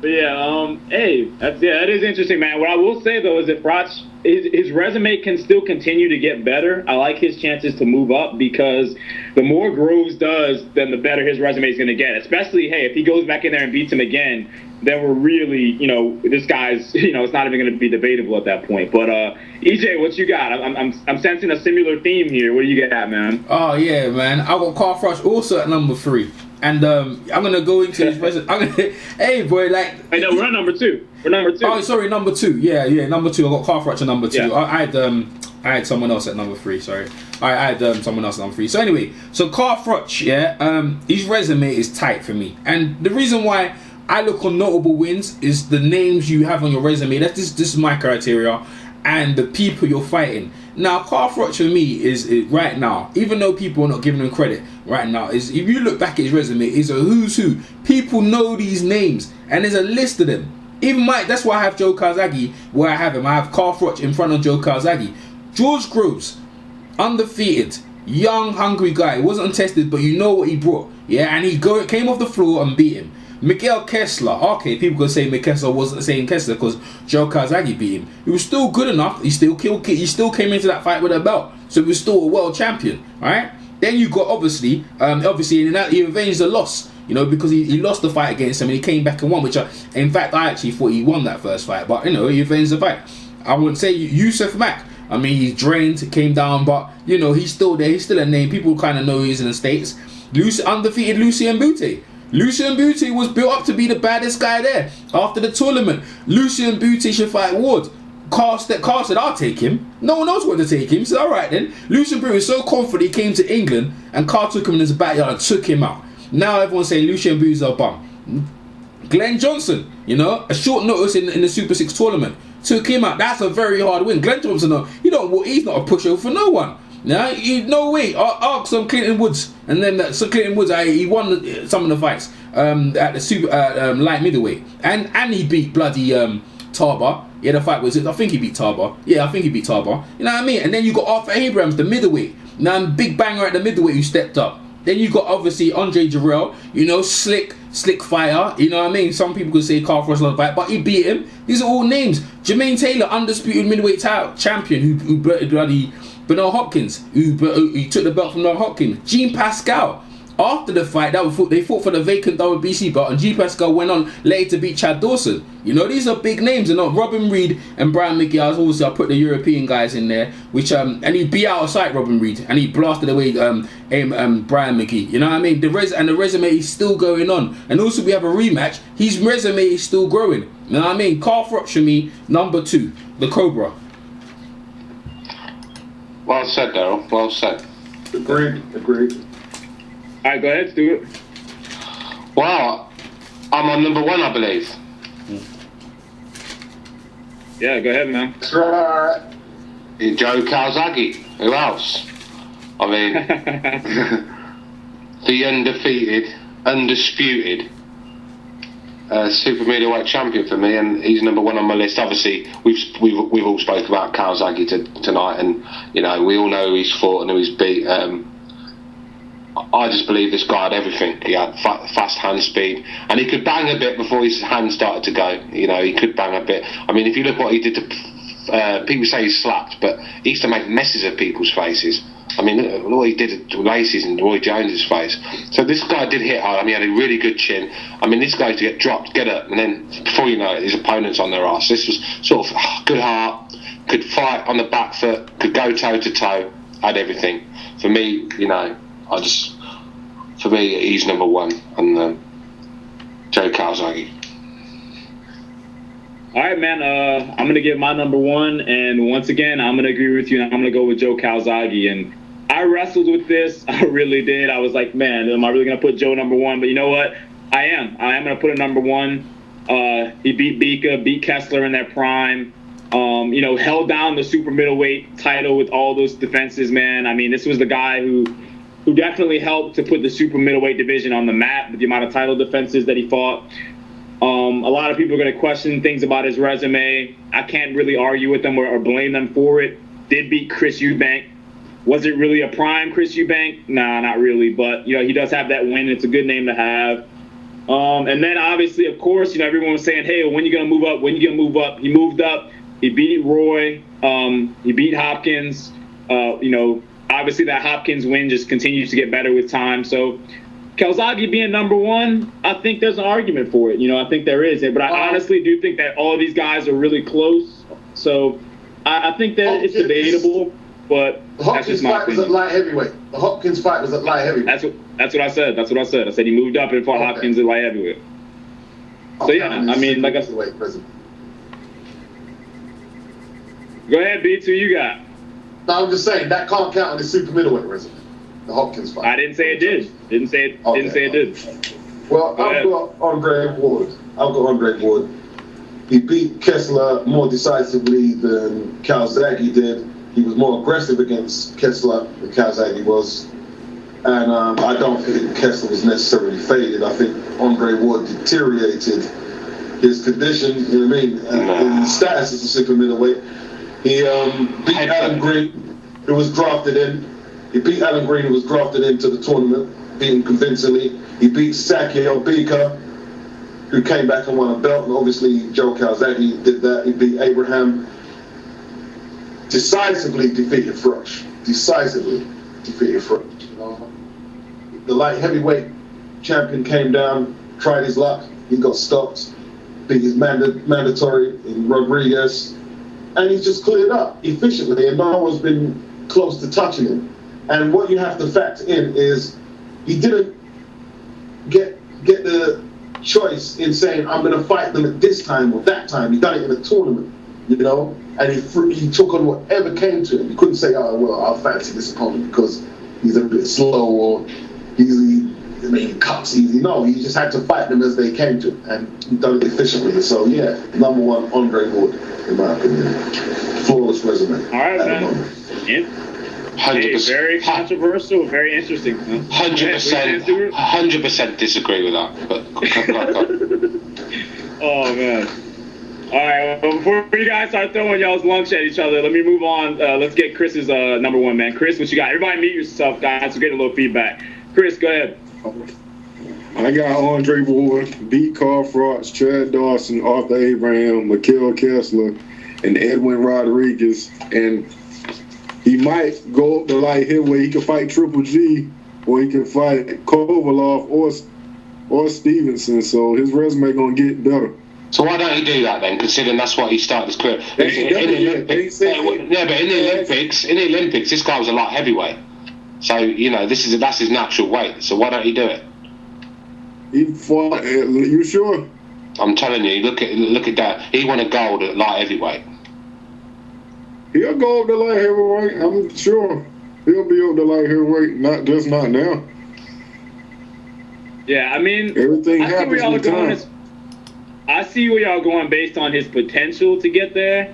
But yeah, hey, that is interesting, man. What I will say, though, is that Frotch, his resume can still continue to get better. I like his chances to move up, because the more Groves does, then the better his resume is going to get. Especially, hey, if he goes back in there and beats him again, then we're really, this guy's, it's not even going to be debatable at that point. But EJ, what you got? I'm sensing a similar theme here. What do you got, man? Oh yeah, man. I got Carl Frotch also at number 3. And I'm gonna go into his resume. Hey boy, like. I know we're on number 2. We're number 2. Oh, sorry, number 2. Yeah, number 2. I got Carl Frotch at number 2. Yeah. I had someone else at number 3. Sorry, I had someone else at number 3. So anyway, Carl Frotch, his resume is tight for me, and the reason why I look on notable wins is the names you have on your resume. This is my criteria, and the people you're fighting. Now, Carl Frotch for me is right now, even though people are not giving him credit right now, is if you look back at his resume, is a who's who. People know these names, and there's a list of them. Even that's why I have Joe Calzaghe where I have him. I have Carl Frotch in front of Joe Calzaghe. George Groves, undefeated, young, hungry guy. Wasn't untested, but you know what he brought. Yeah, and he came off the floor and beat him. Miguel Kessler. Okay, people could say Miguel Kessler wasn't the same Kessler because Joe Calzaghe beat him. He was still good enough. He still came into that fight with a belt, so he was still a world champion. All right. Then you got obviously in that he avenged the loss. Because he lost the fight against him and he came back and won. Which in fact I actually thought he won that first fight, but he avenged the fight. I wouldn't say Yusuf Mack. I mean, he's drained, came down, but he's still there. He's still a name. People kind of know he's in the States. Undefeated Lucien Bute. Lucien Bute was built up to be the baddest guy there. After the tournament, Lucien Bute should fight Ward. Carl said, I'll take him. No one else wanted to take him. He said, all right then. Lucien Bute was so confident he came to England and Carl took him in his backyard and took him out. Now everyone's saying Lucien Bute's a bum. Glenn Johnson, a short notice in the Super 6 tournament. Took him out. That's a very hard win. Glenn Johnson, he's not a pushover for no one. Now, no way. Ask Clinton Woods, and then Clinton Woods, he won some of the fights at the super light middleweight, and he beat bloody Tarbar. Yeah, the fight was I think he beat Tarbar. Yeah, I think he beat Tarbar. You know what I mean? And then you got Arthur Abrams, the middleweight. Now, big banger at the middleweight who stepped up. Then you got obviously Andre Dirrell, slick fighter. You know what I mean? Some people could say Carl Frotch lost fight, but he beat him. These are all names. Jermaine Taylor, undisputed middleweight champion, who bloody Bernard Hopkins, who took the belt from Bernard Hopkins. Jean Pascal, after the fight, they fought for the vacant WBC belt, and G. Pascal went on later to beat Chad Dawson. You know, these are big names, and not Robin Reed and Brian McGee. I put the European guys in there, which and he beat out of sight Robin Reed, and he blasted away Brian McGee. You know what I mean? The resume is still going on, and also we have a rematch. His resume is still growing. You know what I mean? Carl Froch for me, number 2, the Cobra. Well said, Daryl. Well said. Agreed. All right, go ahead, Stuart. Well, I'm on number 1, I believe. Yeah, go ahead, man. That's right. Joe Calzaghe. Who else? I mean, the undefeated, undisputed super middleweight champion for me, and he's number 1 on my list. Obviously, we've all spoke about Calzaghe tonight, and you know we all know who he's fought and who he's beat. I just believe this guy had everything. He had fast hand speed, and he could bang a bit before his hand started to go. You know, he could bang a bit. I mean, if you look what he did to people say he slapped, but he used to make messes of people's faces. I mean, look what he did to Lacey's and Roy Jones's face. So this guy did hit hard. I mean, he had a really good chin. I mean, this guy used to get dropped, get up, and then before you know it, his opponent's on their ass. This was sort of good heart, could fight on the back foot, could go toe to toe, had everything. For me, you know, for me, he's number 1, and Joe Calzaghe. All right, man. I'm going to give my number 1, and once again, I'm going to agree with you, and I'm going to go with Joe Calzaghe. And I wrestled with this. I really did. I was like, man, am I really going to put Joe number 1? But you know what? I am going to put him number 1. He beat Bika, beat Kessler in their prime. You know, held down the super middleweight title with all those defenses, man. I mean, this was the guy who definitely helped to put the super middleweight division on the map with the amount of title defenses that he fought. A lot of people are going to question things about his resume. I can't really argue with them or blame them for it. Did beat Chris Eubank. Was it really a prime Chris Eubank? Nah, not really. But, you know, he does have that win. It's a good name to have. And then, obviously, of course, you know, everyone was saying, hey, when are you going to move up? When are you going to move up? He moved up. He beat Roy. He beat Hopkins. You know, obviously that Hopkins win just continues to get better with time. So Calzaghe being number 1, I think there's an argument for it. You know, I think there is. But I honestly do think that all of these guys are really close. So I think that it's debatable. But the Hopkins fight was at light heavyweight. The Hopkins fight was at light heavyweight. That's what I said. I said he moved up and fought Hopkins at light heavyweight. So yeah, I mean, like I said. Go ahead, B2. You got. No, I'm just saying that can't count on the super middleweight resume. The Hopkins fight. I didn't say it did. Didn't say it did. Well, I've got Andre Ward. He beat Kessler more decisively than Calzaghe did. He was more aggressive against Kessler than Calzaghe was. And I don't think Kessler was necessarily faded. I think Andre Ward deteriorated his condition, you know what I mean, and his status as a super middleweight. He beat Alan Green, who was drafted in. He beat Alan Green, who was drafted into the tournament, beat him convincingly. He beat Sakio Bika, who came back and won a belt, and obviously Joe Calzaghe did that. He beat Abraham. Decisively defeated Froch. The light heavyweight champion came down, tried his luck. He got stopped. Beat his mandatory in Rodriguez. And he's just cleared up efficiently, and no one's been close to touching him. And what you have to factor in is he didn't get the choice in saying, I'm going to fight them at this time or that time. He done it in a tournament, you know, and he took on whatever came to him. He couldn't say, oh, well, I'll fancy this opponent because he's a bit slow or he cuts easy. No, he just had to fight them as they came to him, and he done it efficiently. So, yeah, number 1, Andre Ward, in my opinion. Flawless resume. All right, man. Yeah. 100%. Very controversial, very interesting. 100% disagree with that. But oh, man. All right, well, before you guys start throwing y'all's lunch at each other, let me move on. Let's get Chris's number 1, man. Chris, what you got? Everybody mute yourself, guys. We'll get a little feedback. Chris, go ahead. I got Andre Ward, beat Carl Froch, Chad Dawson, Arthur Abraham, Mikhail Kessler, and Edwin Rodriguez. And he might go up the light heavyweight. He could fight Triple G or he can fight Kovalov or Stevenson. So his resume gonna get better. So why don't he do that then? Considering that's what he started his career. But in the Olympics, this guy was a light heavyweight. So that's his natural weight. So why don't he do it? He fought. You sure? I'm telling you. Look at that. He won a gold at light heavyweight. He'll go up to light heavyweight. I'm sure he'll be up to light heavyweight. Not now. Yeah, I mean, everything happens with time. I see where y'all going based on his potential to get there.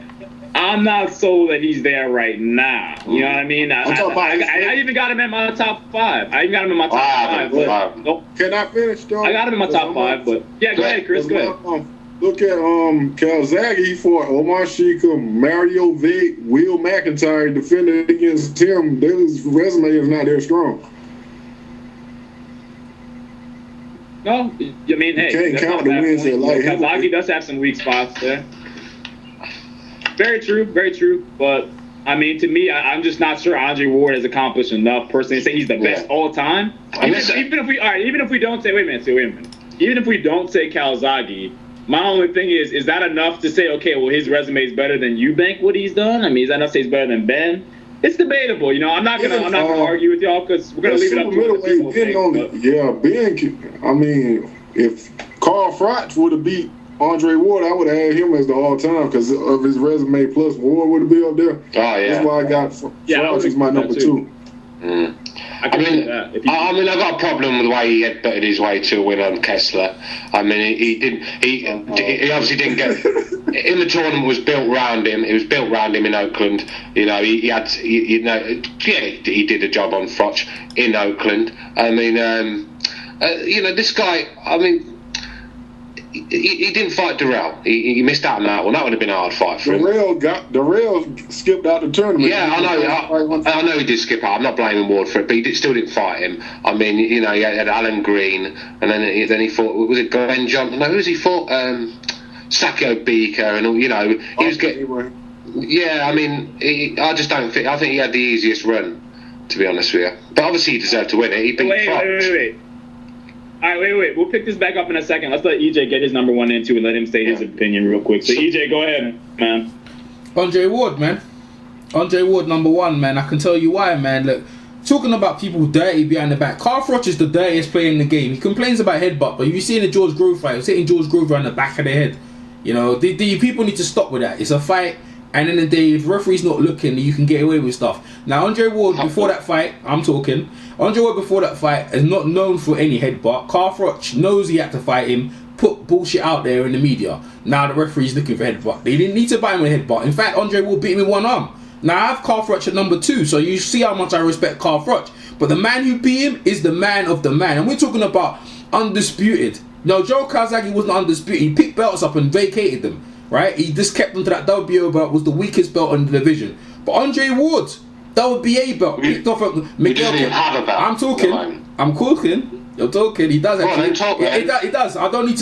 I'm not sold that he's there right now. You know what I mean? I even got him in my top 5. I even got him in my top 5. Nope. Can I finish, though? I got him in my top 5, but yeah, go ahead, Chris. Go ahead. Look at Calzaghe for Omar Shika, Mario Vick, Will McIntyre defending against him. His resume is not that strong. No, I mean, hey, you can't count the wins at light heavyweight. Calzaghe does have some weak spots there. Very true. But I mean, to me, I'm just not sure Andre Ward has accomplished enough personally to say he's the best all time. Even if we don't say, wait a minute. Even if we don't say Calzaghe, my only thing is that enough to say, okay, well, his resume is better than Eubank, what he's done? I mean, is that enough to say he's better than Ben? It's debatable, I'm not gonna argue with y'all because we're gonna leave it up to what people think. Ben. I mean, if Carl Froch would have beat Andre Ward, I would have had him as the all-time because of his resume. Plus, Ward would have been up there. Oh yeah, that's why I got Froch as my number 2. I mean, I've got a problem with the way he headbutted his way to a win on Kessler. I mean, he obviously didn't get in the tournament. Was built around him. It was built around him in Oakland. He did a job on Froch in Oakland. I mean, this guy. I mean, he didn't fight Durrell. He missed out on that one. That would have been a hard fight for him. Durrell skipped out the tournament. Yeah, I know he did skip out. I'm not blaming Ward for it, but he still didn't fight him. I mean, he had Alan Green, and then he fought. Was it Glenn Johnson? No, who was he fought? Sakio Beaker, and he was getting. Yeah, I mean, I just don't think. I think he had the easiest run, to be honest with you. But obviously, he deserved to win it. He beat Wait. All right, wait. We'll pick this back up in a second. Let's let EJ get his number 1 and 2 and let him state his opinion real quick. So, EJ, go ahead, man. Andre Ward, man. Andre Ward, number 1, man. I can tell you why, man. Look, talking about people dirty behind the back. Carl Froch is the dirtiest player in the game. He complains about headbutt, but you see in the George Grove fight, he was hitting George Grove around the back of the head. The people need to stop with that. It's a fight. And in the day, if the referee's not looking, you can get away with stuff. Now, Andre Ward, before that fight, Andre Ward before that fight is not known for any headbutt. Carl Froch knows he had to fight him, put bullshit out there in the media. Now the referee's looking for headbutt. They didn't need to buy him with a headbutt. In fact, Andre Ward beat him with one arm. Now I have Carl Froch at number 2, so you see how much I respect Carl Froch. But the man who beat him is the man of the man. And we're talking about undisputed. No, Joe Calzaghe wasn't undisputed. He picked belts up and vacated them. Right? He just kept them to that WBO belt, was the weakest belt in the division. But Andre Ward, WBA belt, picked off at Miguel. I'm talking. You're talking. He does actually. He does. I don't need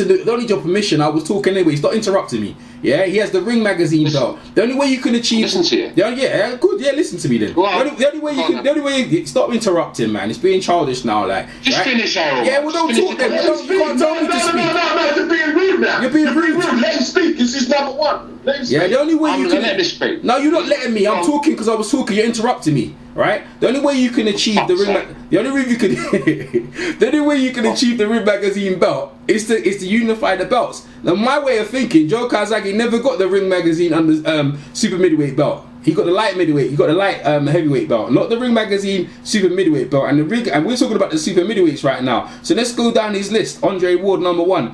your permission. I was talking anyway. Stop interrupting me. Yeah, he has the Ring magazine belt. The only way you can achieve. Listen to you. Yeah, good. Yeah, listen to me then. The only way you stop interrupting, man. It's being childish now. Like just finish, Errol. Yeah, well, don't talk then. You can't tell me to speak. No, you're being rude now. You're being rude. Let him speak. This is number 1. Let him speak. Yeah, the only way you can let me speak. No, you're not letting me. I'm talking because I was talking. You're interrupting me. Right? The only way you can achieve the Ring achieve the Ring magazine belt is to unify the belts. Now, my way of thinking, Joe Calzaghe never got the Ring magazine under super middleweight belt. He got the light middleweight. He got the light heavyweight belt, not the Ring magazine super middleweight belt. And we're talking about the super middleweights right now. So let's go down his list. Andre Ward, number 1.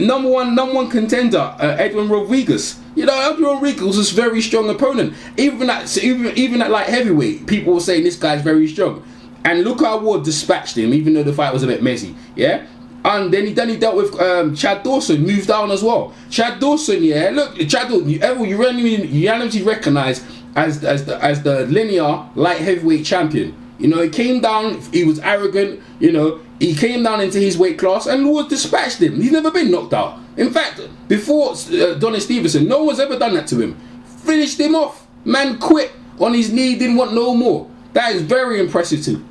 Number one contender, Edwin Rodriguez. Edwin Rodriguez was a very strong opponent. Even at light heavyweight, people were saying this guy's very strong. And look how Ward dispatched him, even though the fight was a bit messy. Yeah. And then he dealt with Chad Dawson, moved down as well. Chad Dawson, yeah. Look, Chad Dawson, you unanimously recognise as the linear light heavyweight champion. He came down. He was arrogant. He came down into his weight class and Ward dispatched him. He's never been knocked out. In fact, before Donnie Stevenson, no one's ever done that to him. Finished him off. Man quit on his knee. Didn't want no more. That is very impressive too.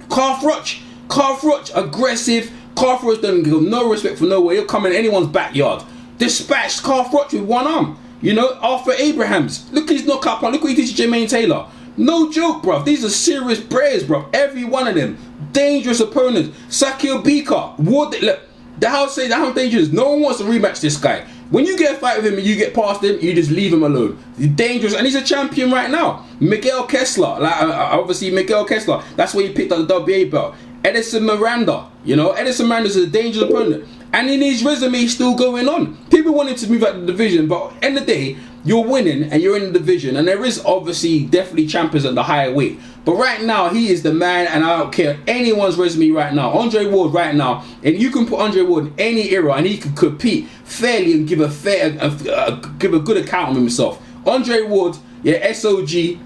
Carl Froch Carl Froch, aggressive. Carl Froch doesn't give no respect for nowhere. He'll come in anyone's backyard. Dispatched Carl Froch with one arm. You know, Arthur Abrahams. Look at his knockout point. Look what he did to Jermaine Taylor. No joke, bruv. These are serious players, bruv. Every one of them. Dangerous opponents. Sakil Bika. Ward. Look, the house say that how dangerous. No one wants to rematch this guy. When you get a fight with him and you get past him, you just leave him alone. He's dangerous, and he's a champion right now. Miguel Kessler, obviously Miguel Kessler. That's where he picked up the WBA belt. Edison Miranda, you know, Edison Miranda's a dangerous opponent, and in his resume, he's still going on. People want him to move out the division, but at the end of the day, you're winning and you're in the division, and there is obviously definitely champions at the higher weight. But right now, he is the man, and I don't care anyone's resume right now. Andre Ward right now, and you can put Andre Ward in any era, and he can compete fairly and give a good account of himself. Andre Ward, yeah, SOG,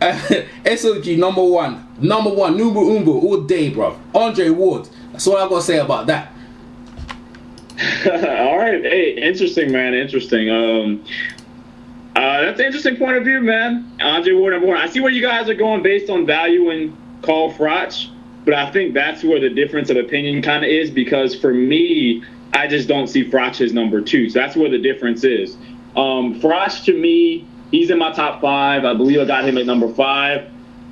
SOG number one, Number Umbu all day, bro. Andre Ward. That's all I gotta say about that. All right, hey, interesting, man, interesting. That's an interesting point of view, man. Andre Ward, number one. I see where you guys are going based on valuing Carl Froch, but I think that's where the difference of opinion kind of is, because for me, I just don't see Froch as number two. So that's where the difference is. Froch, to me, he's in my top 5. I believe I got him at number 5.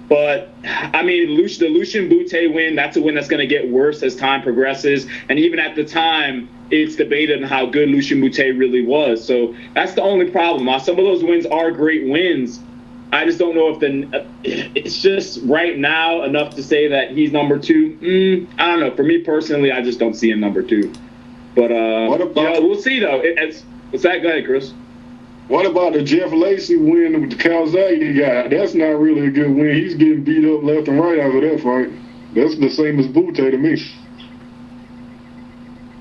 But, I mean, the Lucian Bute win, that's a win that's going to get worse as time progresses. And even at the time, it's debated on how good Lucian Bute really was. So that's the only problem. While some of those wins are great wins, I just don't know if it's just right now enough to say that he's number 2. I don't know. For me personally, I just don't see him number 2. But we'll see, though. What's that? Go ahead, Chris. What about the Jeff Lacey win with the Calzaghe guy? That's not really a good win. He's getting beat up left and right after that fight. That's the same as Bute to me.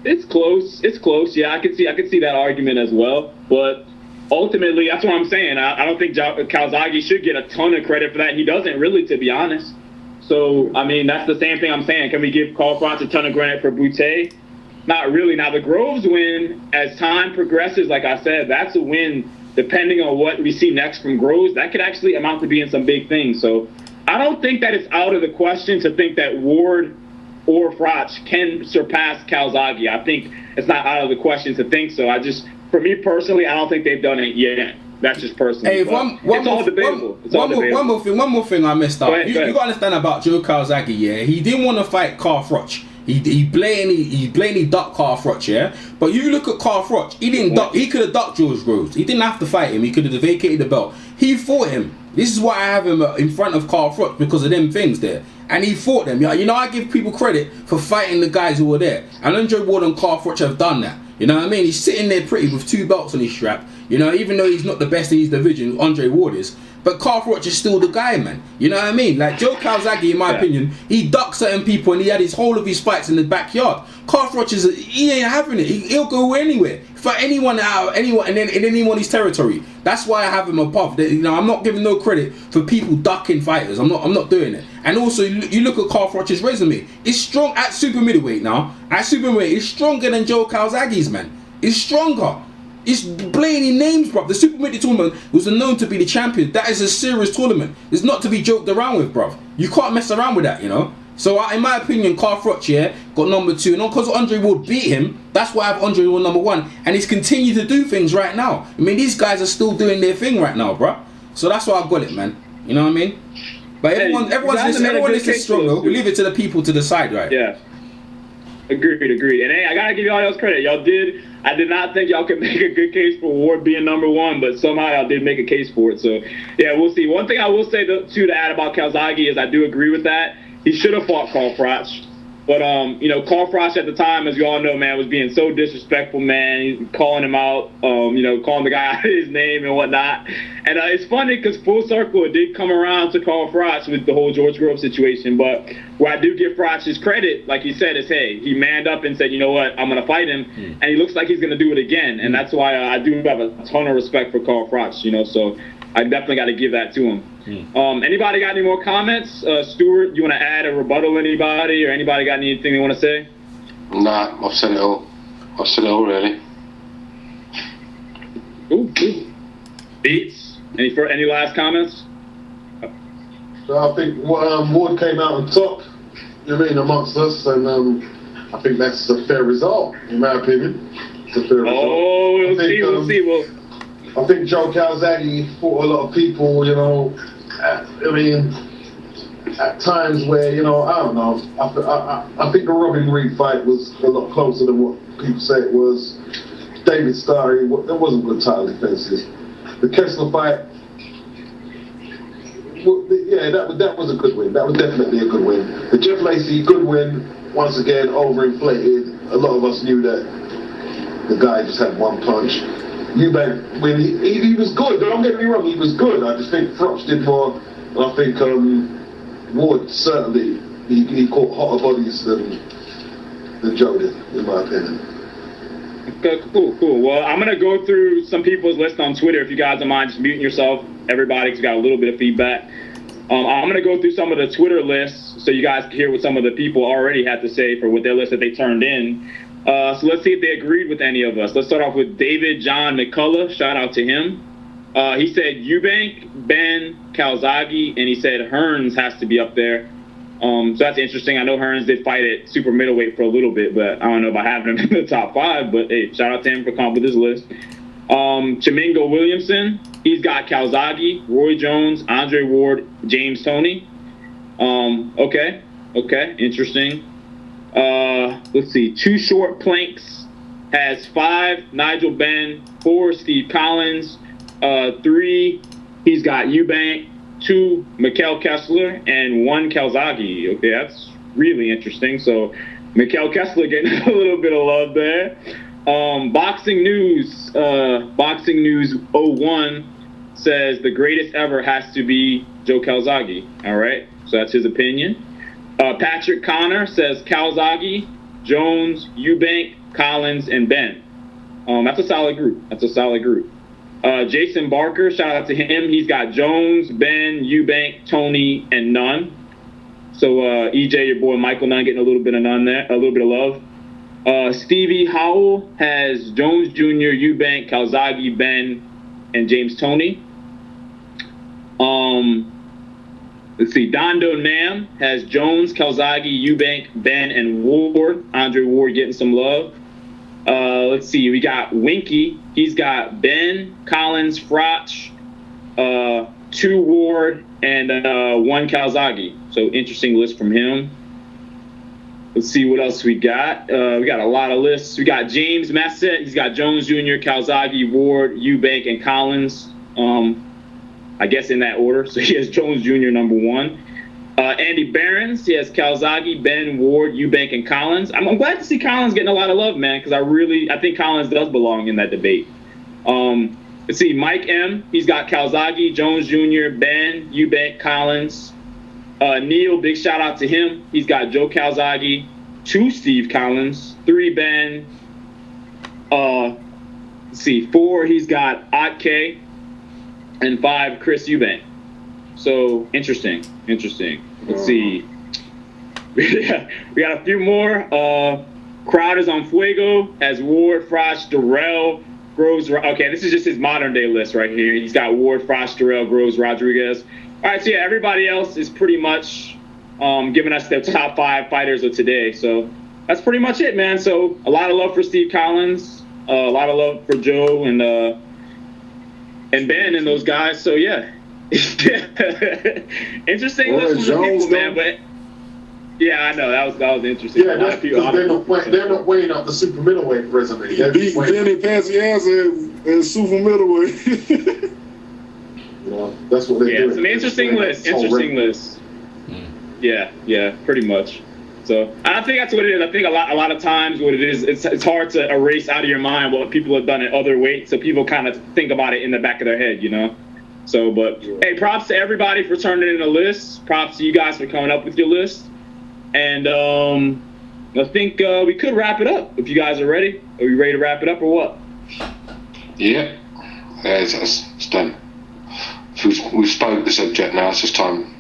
It's close. It's close. Yeah, I could see that argument as well. But ultimately, that's what I'm saying. I don't think Calzaghe should get a ton of credit for that. He doesn't really, to be honest. So, I mean, that's the same thing I'm saying. Can we give Carl Froch a ton of credit for Bute? Not really. Now, the Groves win, as time progresses, like I said, that's a win. Depending on what we see next from Groves, that could actually amount to being some big things. So I don't think that it's out of the question to think that Ward or Froch can surpass Calzaghe. I think it's not out of the question to think so. For me personally, I don't think they've done it yet. That's just personal. Hey, one more thing I missed out. You got to understand about Joe Calzaghe, yeah? He didn't want to fight Carl Froch. He blatantly ducked Carl Froch, yeah? But you look at Carl Froch, he didn't duck. He could have ducked George Groves. He didn't have to fight him. He could have vacated the belt. He fought him. This is why I have him in front of Carl Froch, because of them things there. And he fought them. You know, I give people credit for fighting the guys who were there. And Andre Ward and Carl Froch have done that. You know what I mean? He's sitting there pretty with 2 belts on his strap. You know, even though he's not the best in his division, Andre Ward is. But Carl Froch is still the guy, man. You know what I mean? Like Joe Calzaghe, in my opinion, he ducked certain people and he had his whole of his fights in the backyard. Carl Froch he ain't having it. He'll go anywhere. Fight anyone out, anyone, and then in anyone's territory. That's why I have him above. You know, I'm not giving no credit for people ducking fighters. I'm not doing it. And also, you look at Carl Froch's resume. It's strong at super middleweight now. At super middleweight, it's stronger than Joe Calzaghe's, man. It's stronger. It's blatantly names, bruv. The Super Middleweight tournament was known to be the champion. That is a serious tournament. It's not to be joked around with, bruv. You can't mess around with that, you know. So, in my opinion, Carl Froch, yeah, got number 2. And because Andre Ward beat him, that's why I have Andre Ward number 1. And he's continued to do things right now. I mean, these guys are still doing their thing right now, bruh. So that's why I got it, man. You know what I mean? But everyone's listening strong, though. We leave it to the people to decide, right? Yeah. Agreed. And hey, I gotta give y'all else credit. I did not think y'all could make a good case for Ward being number 1, but somehow y'all did make a case for it. So yeah, we'll see. One thing I will say to add about Calzaghe is I do agree with that. He should have fought Carl Froch. But, Carl Froch at the time, as you all know, man, was being so disrespectful, man. He's calling him out, calling the guy out of his name and whatnot. And it's funny because full circle, it did come around to Carl Froch with the whole George Grove situation. But where I do give Froch his credit, like he said, is, hey, he manned up and said, you know what, I'm going to fight him. And he looks like he's going to do it again. And that's why I do have a ton of respect for Carl Froch, so I definitely got to give that to him. Anybody got any more comments? Stuart, you want to add a rebuttal to anybody, or anybody got anything they want to say? Nah, I've said it all. Really. Ooh. Beats. Any last comments? So I think Ward came out on top. You know what I mean, amongst us, and I think that's a fair result, in my opinion. It's a fair result. Oh, we'll see. Well, I think Joe Calzaghe fought a lot of people, you know. At times where, you know, I don't know. I think the Robin Reed fight was a lot closer than what people say it was. David Starr, there wasn't good title defenses. The Kessler fight, well, yeah, that was a good win. That was definitely a good win. The Jeff Lacey, good win. Once again, overinflated. A lot of us knew that the guy just had one punch. Eubank, when he was good. Don't get me wrong, he was good. I just think Froch did more. And I think Ward certainly he caught hotter bodies than Joe did, in my opinion. Okay, cool. Well, I'm going to go through some people's list on Twitter. If you guys don't mind just muting yourself, everybody, because we got a little bit of feedback. I'm going to go through some of the Twitter lists so you guys can hear what some of the people already had to say for what their list that they turned in. So let's see if they agreed with any of us. Let's start off with David John McCullough. Shout out to him. He said Eubank, Ben, Calzaghe, and he said Hearns has to be up there. So that's interesting. I know Hearns did fight at super middleweight for a little bit, but I don't know about having him in the top 5. But hey, shout out to him for coming up with his list. Chimingo Williamson, he's got Calzaghe, Roy Jones, Andre Ward, James Toney. Okay, interesting. Let's see. Too Short Planks has 5, Nigel Benn, 4, Steve Collins, 3, he's got Eubank, 2, Mikkel Kessler, and 1 Calzaghe. Okay, that's really interesting. So Mikkel Kessler getting a little bit of love there. Boxing News 01 says the greatest ever has to be Joe Calzaghe. All right, so that's his opinion. Patrick Connor says Calzaghe, Jones, Eubank, Collins, and Ben. That's a solid group. Jason Barker, shout out to him. He's got Jones, Ben, Eubank, Toney, and Nunn. So EJ, your boy Michael Nunn, getting a little bit of Nunn there, a little bit of love. Stevie Howell has Jones Jr., Eubank, Calzaghe, Ben, and James Toney. Let's see. Dondo Nam has Jones, Calzaghe, Eubank, Ben, and Ward. Andre Ward getting some love. Let's see. We got Winky. He's got Ben, Collins, Froch, 2 Ward, and 1 Calzaghe. So interesting list from him. Let's see what else we got. We got a lot of lists. We got James Massett. He's got Jones Jr., Calzaghe, Ward, Eubank, and Collins. I guess in that order. So he has Jones Jr. number 1. Andy Behrens, he has Calzaghe, Ben, Ward, Eubank, and Collins. I'm glad to see Collins getting a lot of love, man, because I think Collins does belong in that debate. Let's see, Mike M, he's got Calzaghe, Jones Jr., Ben, Eubank, Collins. Neil, big shout out to him. He's got Joe Calzaghe, 2 Steve Collins, 3 Ben. Let's see, 4 he's got Otke, and 5 Chris Eubank. So interesting. Let's see. We got a few more. Crowd is on Fuego, has Ward, Froch, Durrell, Groves. Okay, this is just his modern day list right here. He's got Ward, Froch, Durrell, Groves, Rodriguez. All right, so yeah, everybody else is pretty much giving us their top 5 fighters of today. So that's pretty much it, man. So a lot of love for Steve Collins, a lot of love for Joe and Ben and those guys. So yeah. Interesting list from the people, man. But yeah, I know that was interesting. Yeah, that's because they're not weighing up the super middleweight resume. He beat Danny Pazienza in super middleweight. That's what they do. Yeah, it's an interesting list. Yeah, pretty much. So I think that's what it is. I think a lot of times what it is, it's hard to erase out of your mind what people have done at other weights, so people kind of think about it in the back of their head, you know. So, but hey, props to everybody for turning in a list. Props to you guys for coming up with your list. And I think we could wrap it up if you guys are ready. Are we ready to wrap it up or what? Yeah, it's done. We've spoke the subject now. It's just time.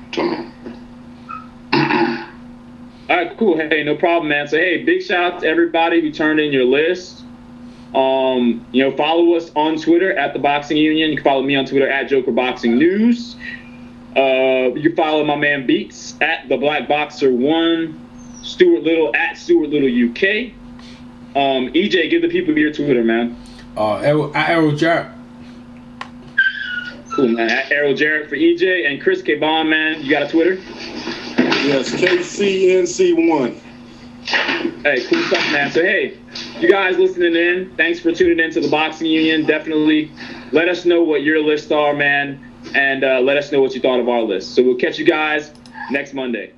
All right, cool. Hey, no problem, man. So, hey, big shout out to everybody who turned in your list. Follow us on Twitter at The Boxing Union. You can follow me on Twitter at Joker Boxing News. You can follow my man Beats at The Black Boxer 1. Stuart Little at Stuart Little UK. EJ, give the people your Twitter, man. At Errol Jarrett. Cool, man. At Errol Jarrett for EJ. And Chris K. Bond, man, you got a Twitter? Yes, KCNC1. Hey, cool stuff, man. So, hey, you guys listening in, thanks for tuning in to the Boxing Union. Definitely let us know what your lists are, man, and let us know what you thought of our list. So we'll catch you guys next Monday.